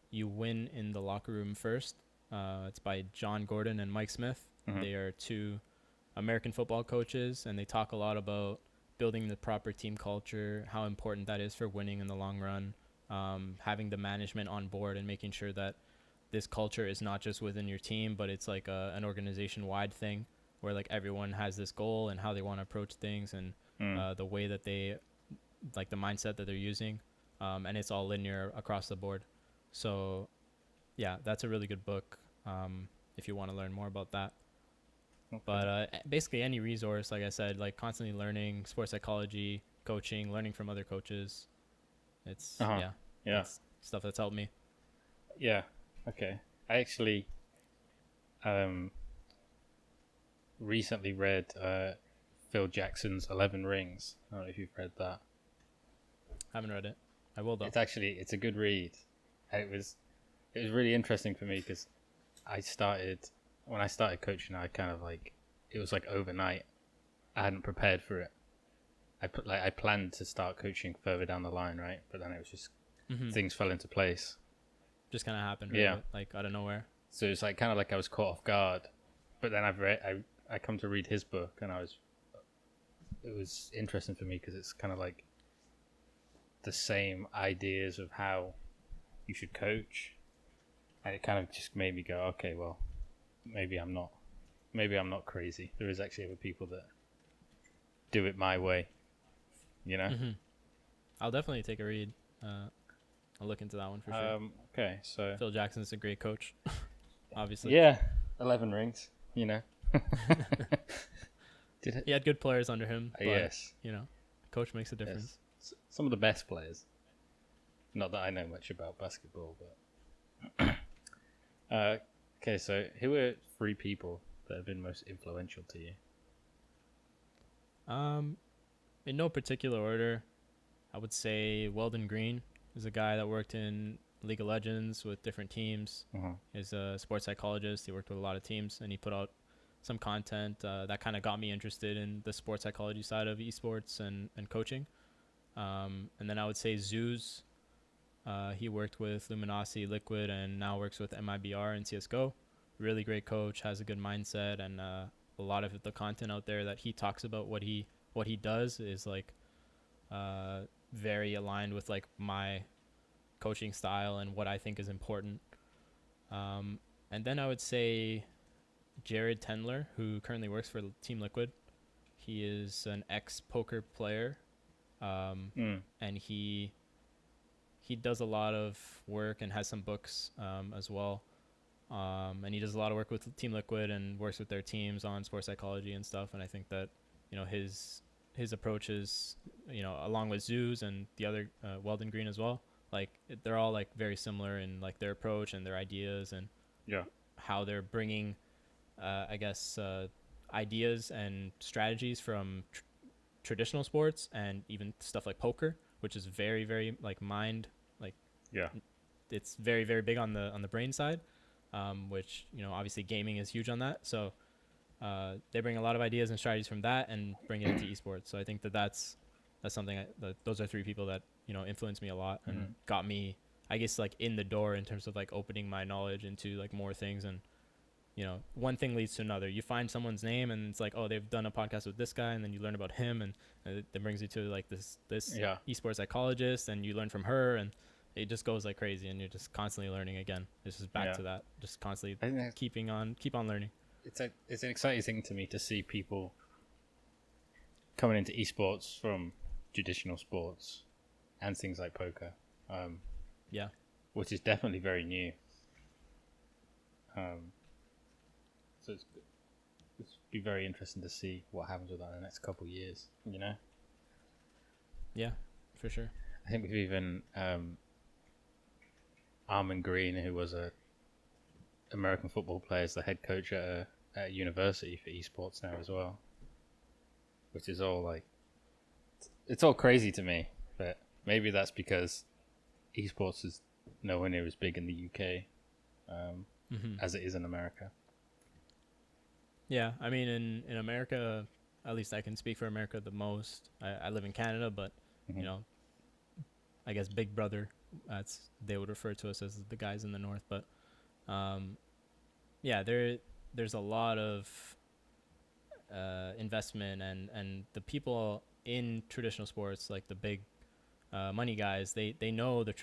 You Win in the Locker Room First. It's by John Gordon and Mike Smith. They are two American football coaches, and they talk a lot about building the proper team culture, how important that is for winning in the long run, having the management on board and making sure that this culture is not just within your team, but it's like an organization-wide thing where like everyone has this goal and how they want to approach things and the way that they, like the mindset that they're using, and it's all linear across the board. So yeah, that's a really good book if you want to learn more about that. Okay. But basically any resource, like I said, like constantly learning sports psychology, coaching, learning from other coaches. It's it's stuff that's helped me. Yeah. Okay. I actually recently read Phil Jackson's 11 Rings. I don't know if you've read that. Haven't read it. I will though. It's a good read. It was really interesting for me because when I started coaching, I kind of like, it was like overnight. I hadn't prepared for it. I planned to start coaching further down the line, right? But then it was just things fell into place. Just kind of happened, right? Yeah, like out of nowhere. So it's like kind of like I was caught off guard. But then I come to read his book, and it was interesting for me because it's kind of like the same ideas of how you should coach, and it kind of just made me go, okay, well, maybe I'm not crazy. There is actually other people that do it my way, you know. I'll definitely take a read. I'll look into that one for sure. Okay, so Phil Jackson's a great coach, obviously. Yeah, 11 rings, you know. He had good players under him. But, yes, you know, coach makes a difference. Yes. Some of the best players. Not that I know much about basketball, but okay. So, who are 3 people that have been most influential to you? In no particular order, I would say Weldon Green is a guy that worked in League of Legends with different teams. He's a sports psychologist. He worked with a lot of teams, and he put out some content that kind of got me interested in the sports psychology side of esports and coaching. And then I would say Zeus. He worked with Luminosity, Liquid, and now works with MIBR and CSGO. Really great coach, has a good mindset, and a lot of the content out there that he talks about what he does is like very aligned with like my coaching style and what I think is important. And then I would say Jared Tendler, who currently works for Team Liquid. He is an ex-poker player, and he does a lot of work and has some books as well. And he does a lot of work with Team Liquid and works with their teams on sports psychology and stuff. And I think that, you know, his approaches, you know, along with Zeus and the other Weldon Green as well, like they're all like very similar in like their approach and their ideas and how they're bringing, I guess, ideas and strategies from traditional sports and even stuff like poker, which is very, very like mind, like it's very, very big on the brain side, which, you know, obviously gaming is huge on that. So they bring a lot of ideas and strategies from that and bring it into esports. So I think that's something those are 3 people that, you know, influenced me a lot and got me, I guess, like in the door in terms of like opening my knowledge into like more things. And, you know, one thing leads to another. You find someone's name and it's like, oh, they've done a podcast with this guy, and then you learn about him, and that brings you to like this esports psychologist, and you learn from her, and it just goes like crazy, and you're just constantly learning again. This is back to that, just constantly keep on learning. It's an exciting thing to me to see people coming into esports from traditional sports and things like poker. which is definitely very new. So it's be very interesting to see what happens with that in the next couple of years. You know. Yeah, for sure. I think we've even Armin Green, who was a American football player, is the head coach at a university for esports now as well, which is all like, it's all crazy to me. But maybe that's because esports is nowhere near as big in the UK as it is in America. Yeah, I mean, in America, at least I can speak for America the most. I live in Canada, but you know, I guess Big Brother, they would refer to us as the guys in the north. But yeah, there's a lot of investment, and the people in traditional sports, like the big money guys, they know the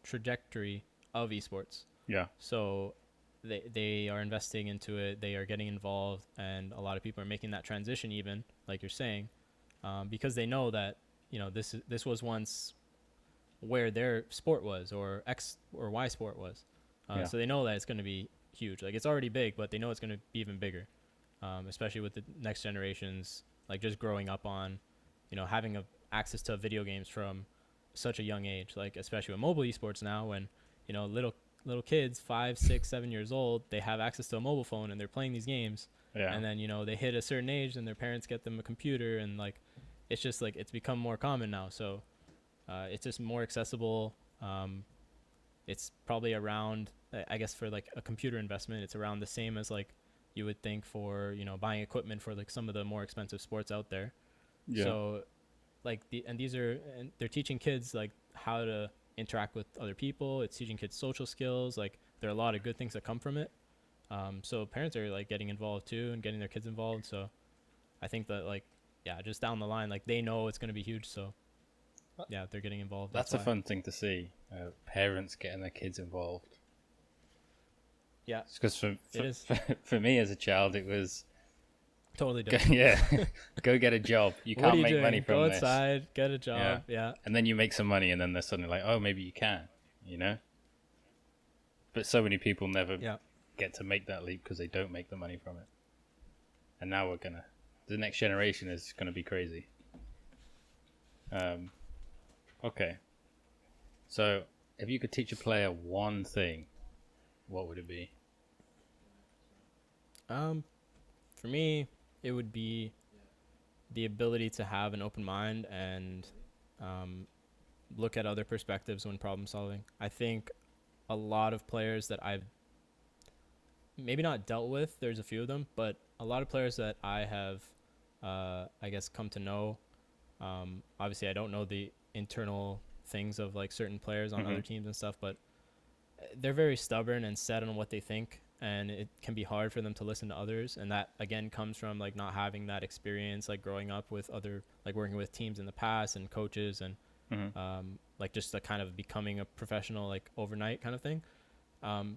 trajectory of esports. Yeah. So they are investing into it. They are getting involved, and a lot of people are making that transition, even like you're saying, because they know that, you know, this was once where their sport was, or X or Y sport was. So they know that it's going to be huge. Like, it's already big, but they know it's going to be even bigger, especially with the next generations, like just growing up on, you know, having access to video games from such a young age, like especially with mobile esports now, when, you know, little kids, 5, 6, 7 years old, they have access to a mobile phone and they're playing these games. Yeah. And then, you know, they hit a certain age and their parents get them a computer, and like, it's just like, it's become more common now. So it's just more accessible. It's probably around, I guess, for like a computer investment, it's around the same as like you would think for, you know, buying equipment for like some of the more expensive sports out there. Yeah. So like they're teaching kids like how to interact with other people. It's teaching kids social skills. Like, there are a lot of good things that come from it. So parents are like getting involved too, and getting their kids involved. So I think that, like, yeah, just down the line, like, they know it's going to be huge. So yeah, they're getting involved. That's a fun thing to see. Parents getting their kids involved. Yeah. Because for me as a child, it was totally different. Go get a job. You can't make money from this. Go outside, get a job. Yeah. And then you make some money, and then they're suddenly like, oh, maybe you can, you know? But so many people never get to make that leap because they don't make the money from it. And now the next generation is going to be crazy. Okay. So, if you could teach a player one thing, what would it be? For me, it would be the ability to have an open mind and look at other perspectives when problem solving. I think a lot of players that I've maybe not dealt with, there's a few of them, but a lot of players that I have, I guess, come to know. Obviously, I don't know the internal things of like certain players on other teams and stuff, but they're very stubborn and set on what they think, and it can be hard for them to listen to others. And that again comes from like not having that experience, like growing up with other, like working with teams in the past and coaches, and like just the kind of becoming a professional like overnight kind of thing.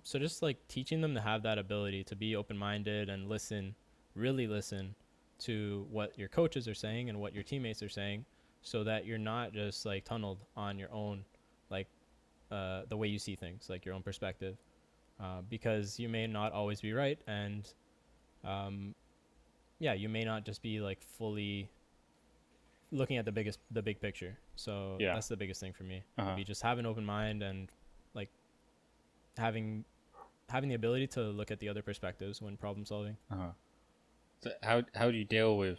So just like teaching them to have that ability to be open-minded and listen, really listen to what your coaches are saying and what your teammates are saying, so that you're not just like tunneled on your own, like the way you see things, like your own perspective, because you may not always be right, and you may not just be like fully looking at the big picture. So that's the biggest thing for me. Be just have an open mind, and like having the ability to look at the other perspectives when problem solving. So how do you deal with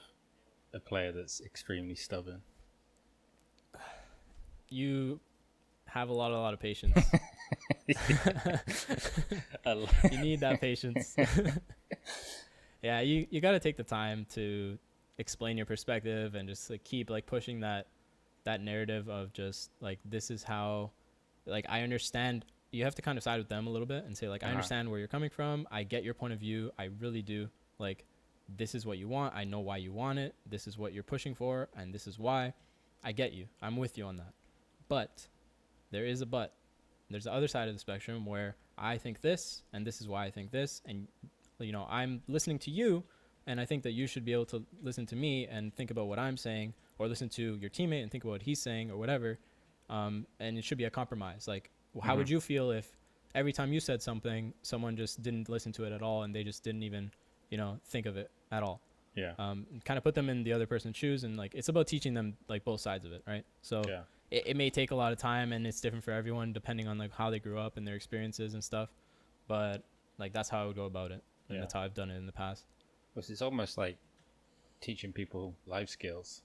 a player that's extremely stubborn? You have a lot of patience. You need that patience. Yeah, you got to take the time to explain your perspective, and just like keep like pushing that narrative of just like, this is how, like, I understand. You have to kind of side with them a little bit and say like, I understand where you're coming from. I get your point of view. I really do. Like, this is what you want. I know why you want it. This is what you're pushing for, and this is why. I get you. I'm with you on that. But there is a but. There's the other side of the spectrum where I think this, and this is why I think this, and you know, I'm listening to you, and I think that you should be able to listen to me and think about what I'm saying, or listen to your teammate and think about what he's saying, or whatever. And it should be a compromise. Like, how would you feel if every time you said something, someone just didn't listen to it at all and they just didn't even, think of it at all? Yeah. Kind of put them in the other person's shoes, and like it's about teaching them like both sides of it, right? So Yeah. it may take a lot of time, and it's different for everyone depending on like how they grew up and their experiences and stuff. But like that's how I would go about it, and that's how I've done it in the past. Well, it's almost like teaching people life skills.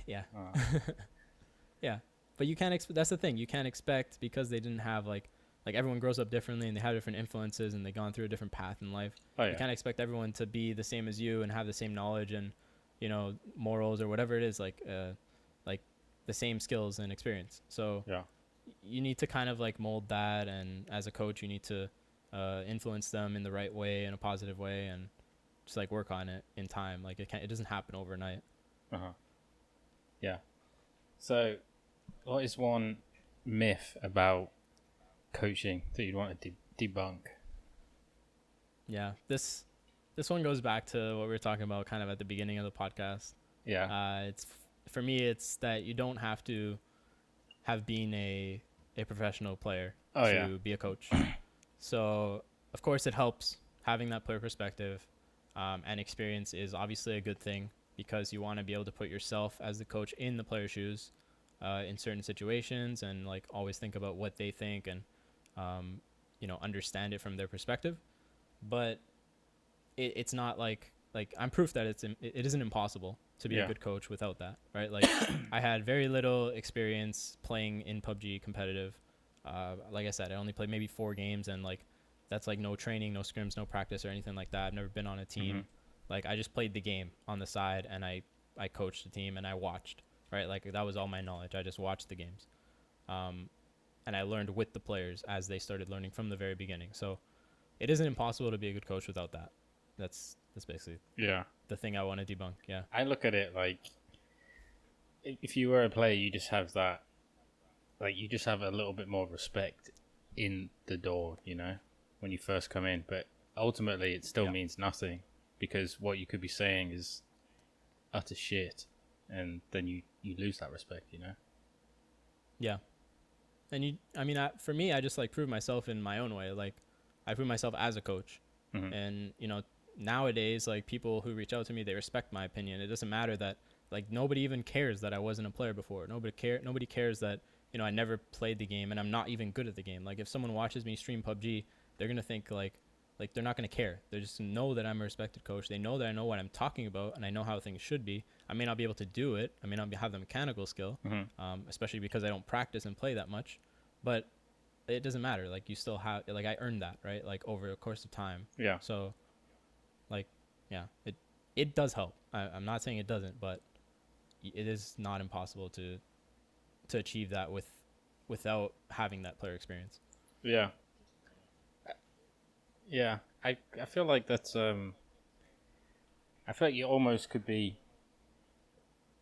Yeah. Yeah. But you can't that's the thing. You can't expect, because they didn't have like everyone grows up differently and they have different influences and they've gone through a different path in life. Oh, yeah. You can't expect everyone to be the same as you and have the same knowledge and, morals or whatever it is, like the same skills and experience. So Yeah. you need to kind of like mold that. And as a coach, you need to influence them in the right way, in a positive way, and just like work on it in time. Like it doesn't happen overnight. Yeah. So what is one myth about coaching that you'd want to debunk? Yeah, this one goes back to what we were talking about kind of at the beginning of the podcast. Yeah. It's for me, it's that you don't have to have been a professional player to be a coach. So of course it helps having that player perspective, and experience is obviously a good thing, because you want to be able to put yourself as the coach in the player's shoes in certain situations, and like always think about what they think, and understand it from their perspective. But it's not like I'm proof that it isn't impossible to be a good coach without that, right? Like I had very little experience playing in PUBG competitive. Like I said, I only played maybe 4 games, and like that's like no training, no scrims, no practice or anything like that. I've never been on a team. Like I just played the game on the side, and I coached the team, and I watched, right? Like that was all my knowledge. I just watched the games. And I learned with the players as they started learning from the very beginning. So it isn't impossible to be a good coach without that. That's basically the thing I want to debunk. Yeah. I look at it like, if you were a player, you just have that, like you just have a little bit more respect in the door, when you first come in. But ultimately it still means nothing, because what you could be saying is utter shit, and then you lose that respect, Yeah. And for me, I just like prove myself in my own way. Like I prove myself as a coach. And nowadays, like people who reach out to me, they respect my opinion. It doesn't matter that like nobody even cares that I wasn't a player before. Nobody cares that I never played the game and I'm not even good at the game. Like if someone watches me stream PUBG, they're gonna think like they're not gonna care. They just know that I'm a respected coach. They know that I know what I'm talking about and I know how things should be. I may not be able to do it. I may not have the mechanical skill, especially because I don't practice and play that much. But it doesn't matter. Like you still have, like I earned that, right? Like over the course of time. Yeah. So, like, yeah, it does help. I'm not saying it doesn't, but it is not impossible to achieve that without having that player experience. Yeah. Yeah. I feel like that's I feel like you almost could be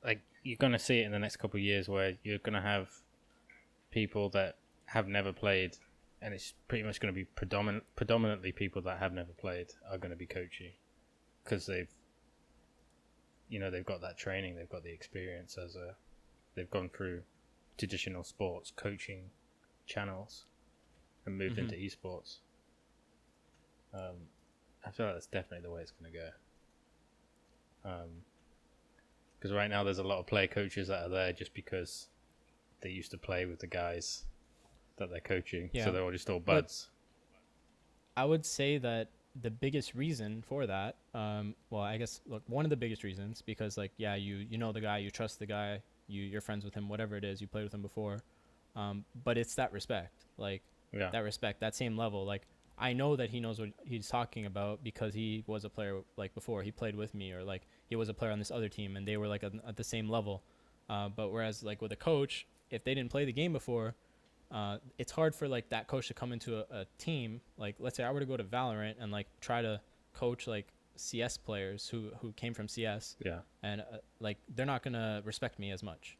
like, you're gonna see it in the next couple of years where you're gonna have people that have never played, and it's pretty much going to be predominantly people that have never played are going to be coaching, because they've got that training, they've got the experience they've gone through traditional sports coaching channels and moved into esports. I feel like that's definitely the way it's going to go. Because right now there's a lot of player coaches that are there just because they used to play with the guys that they're coaching, so they're all just all buds. But I would say that the biggest reason for that, well, I guess, look, one of the biggest reasons, because like, yeah, you know the guy, you trust the guy, you're friends with him, whatever it is, you played with him before, but it's that respect, like that respect, that same level. Like I know that he knows what he's talking about because he was a player like before, he played with me, or like he was a player on this other team and they were like at the same level. But whereas like with a coach, if they didn't play the game before, it's hard for like that coach to come into a team. Like let's say I were to go to Valorant and like try to coach like CS players who came from CS, and like they're not gonna respect me as much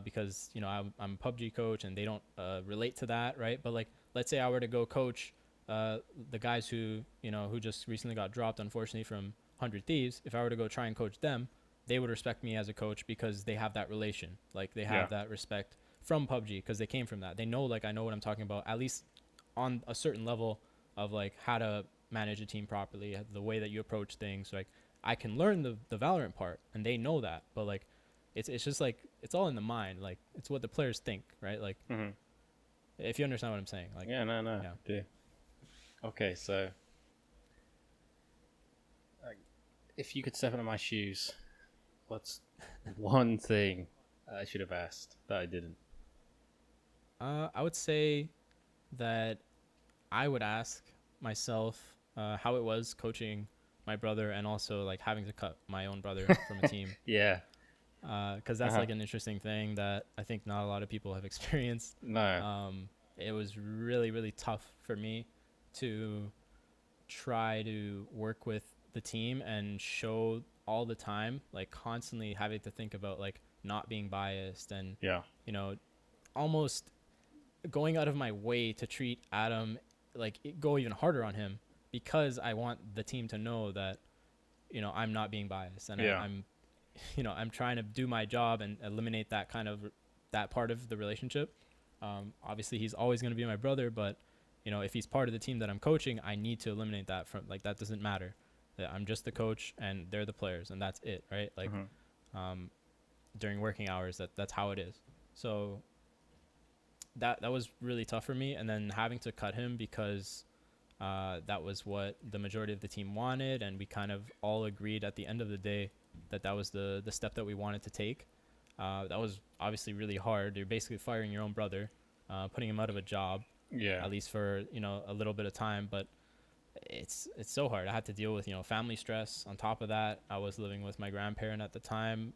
because I'm a PUBG coach and they don't relate to that, right? But like let's say I were to go coach the guys who just recently got dropped, unfortunately, from 100 Thieves. If I were to go try and coach them, they would respect me as a coach because they have that relation, like they have that respect from PUBG because they came from that. They know like I know what I'm talking about, at least on a certain level of like how to manage a team properly, the way that you approach things. Like I can learn the Valorant part, and they know that, but like it's just like it's all in the mind. Like it's what the players think, right? Like if you understand what I'm saying. Like yeah, no, yeah. do. Okay, so like, if you could step into my shoes, what's one thing I should have asked that I didn't? I would say that I would ask myself how it was coaching my brother and also like having to cut my own brother from a team. Yeah. Because that's like an interesting thing that I think not a lot of people have experienced. No. It was really, really tough for me to try to work with the team and show all the time, like constantly having to think about like not being biased and, you know, almost going out of my way to treat Adam, like go even harder on him because I want the team to know that, you know, I'm not being biased and I'm, you know, I'm trying to do my job and eliminate that kind of that part of the relationship. Obviously he's always going to be my brother, but you know, if he's part of the team that I'm coaching, I need to eliminate that from like, that doesn't matter. I'm just the coach and they're the players and that's it. Right. Like, during working hours, that's how it is. So that was really tough for me. And then having to cut him because, that was what the majority of the team wanted. And we kind of all agreed at the end of the day that was the step that we wanted to take. That was obviously really hard. You're basically firing your own brother, putting him out of a job, at least for, you know, a little bit of time. But it's so hard. I had to deal with, you know, family stress. On top of that, I was living with my grandparent at the time,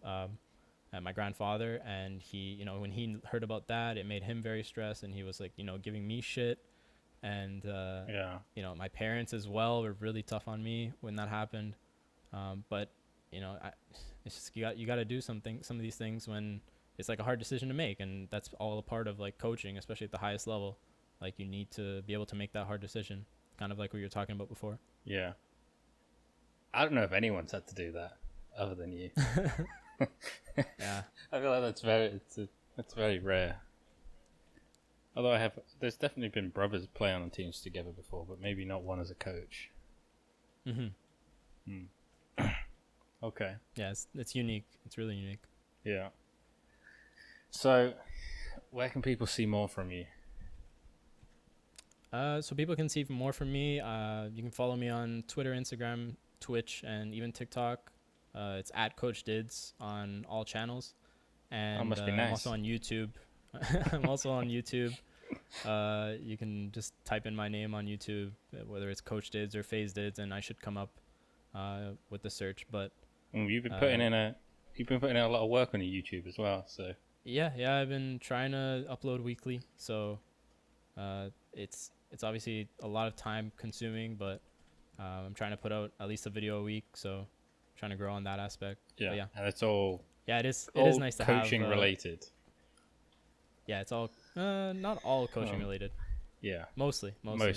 and my grandfather, and he, you know, when he heard about that, it made him very stressed, and he was like, you know, giving me shit. And you know, my parents as well were really tough on me when that happened. But you know, it's just you got to do some of these things when it's like a hard decision to make, and that's all a part of like coaching, especially at the highest level. Like you need to be able to make that hard decision, kind of like what you were talking about before. Yeah. I don't know if anyone's had to do that other than you. Yeah. I feel like that's very rare. Although there's definitely been brothers play on teams together before, but maybe not one as a coach. Okay. Yeah, it's unique. It's really unique. Yeah. So, where can people see more from you? So people can see more from me. You can follow me on Twitter, Instagram, Twitch, and even TikTok. It's at Coach Didz on all channels. And that must be nice. I'm also on YouTube. I'm also on YouTube. You can just type in my name on YouTube, whether it's Coach Didz or FaZe Didz, and I should come up with the search. But you've been putting in a lot of work on your YouTube as well. So yeah, I've been trying to upload weekly. So it's obviously a lot of time consuming, but I'm trying to put out at least a video a week. So trying to grow on that aspect. Yeah, and it's all it is nice to have coaching related. Yeah, it's all not all coaching related. Yeah, mostly. Okay.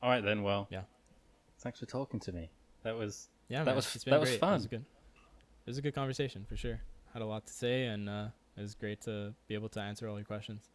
All right then. Well, yeah. Thanks for talking to me. That was fun. It was a good conversation for sure. Had a lot to say, and it was great to be able to answer all your questions.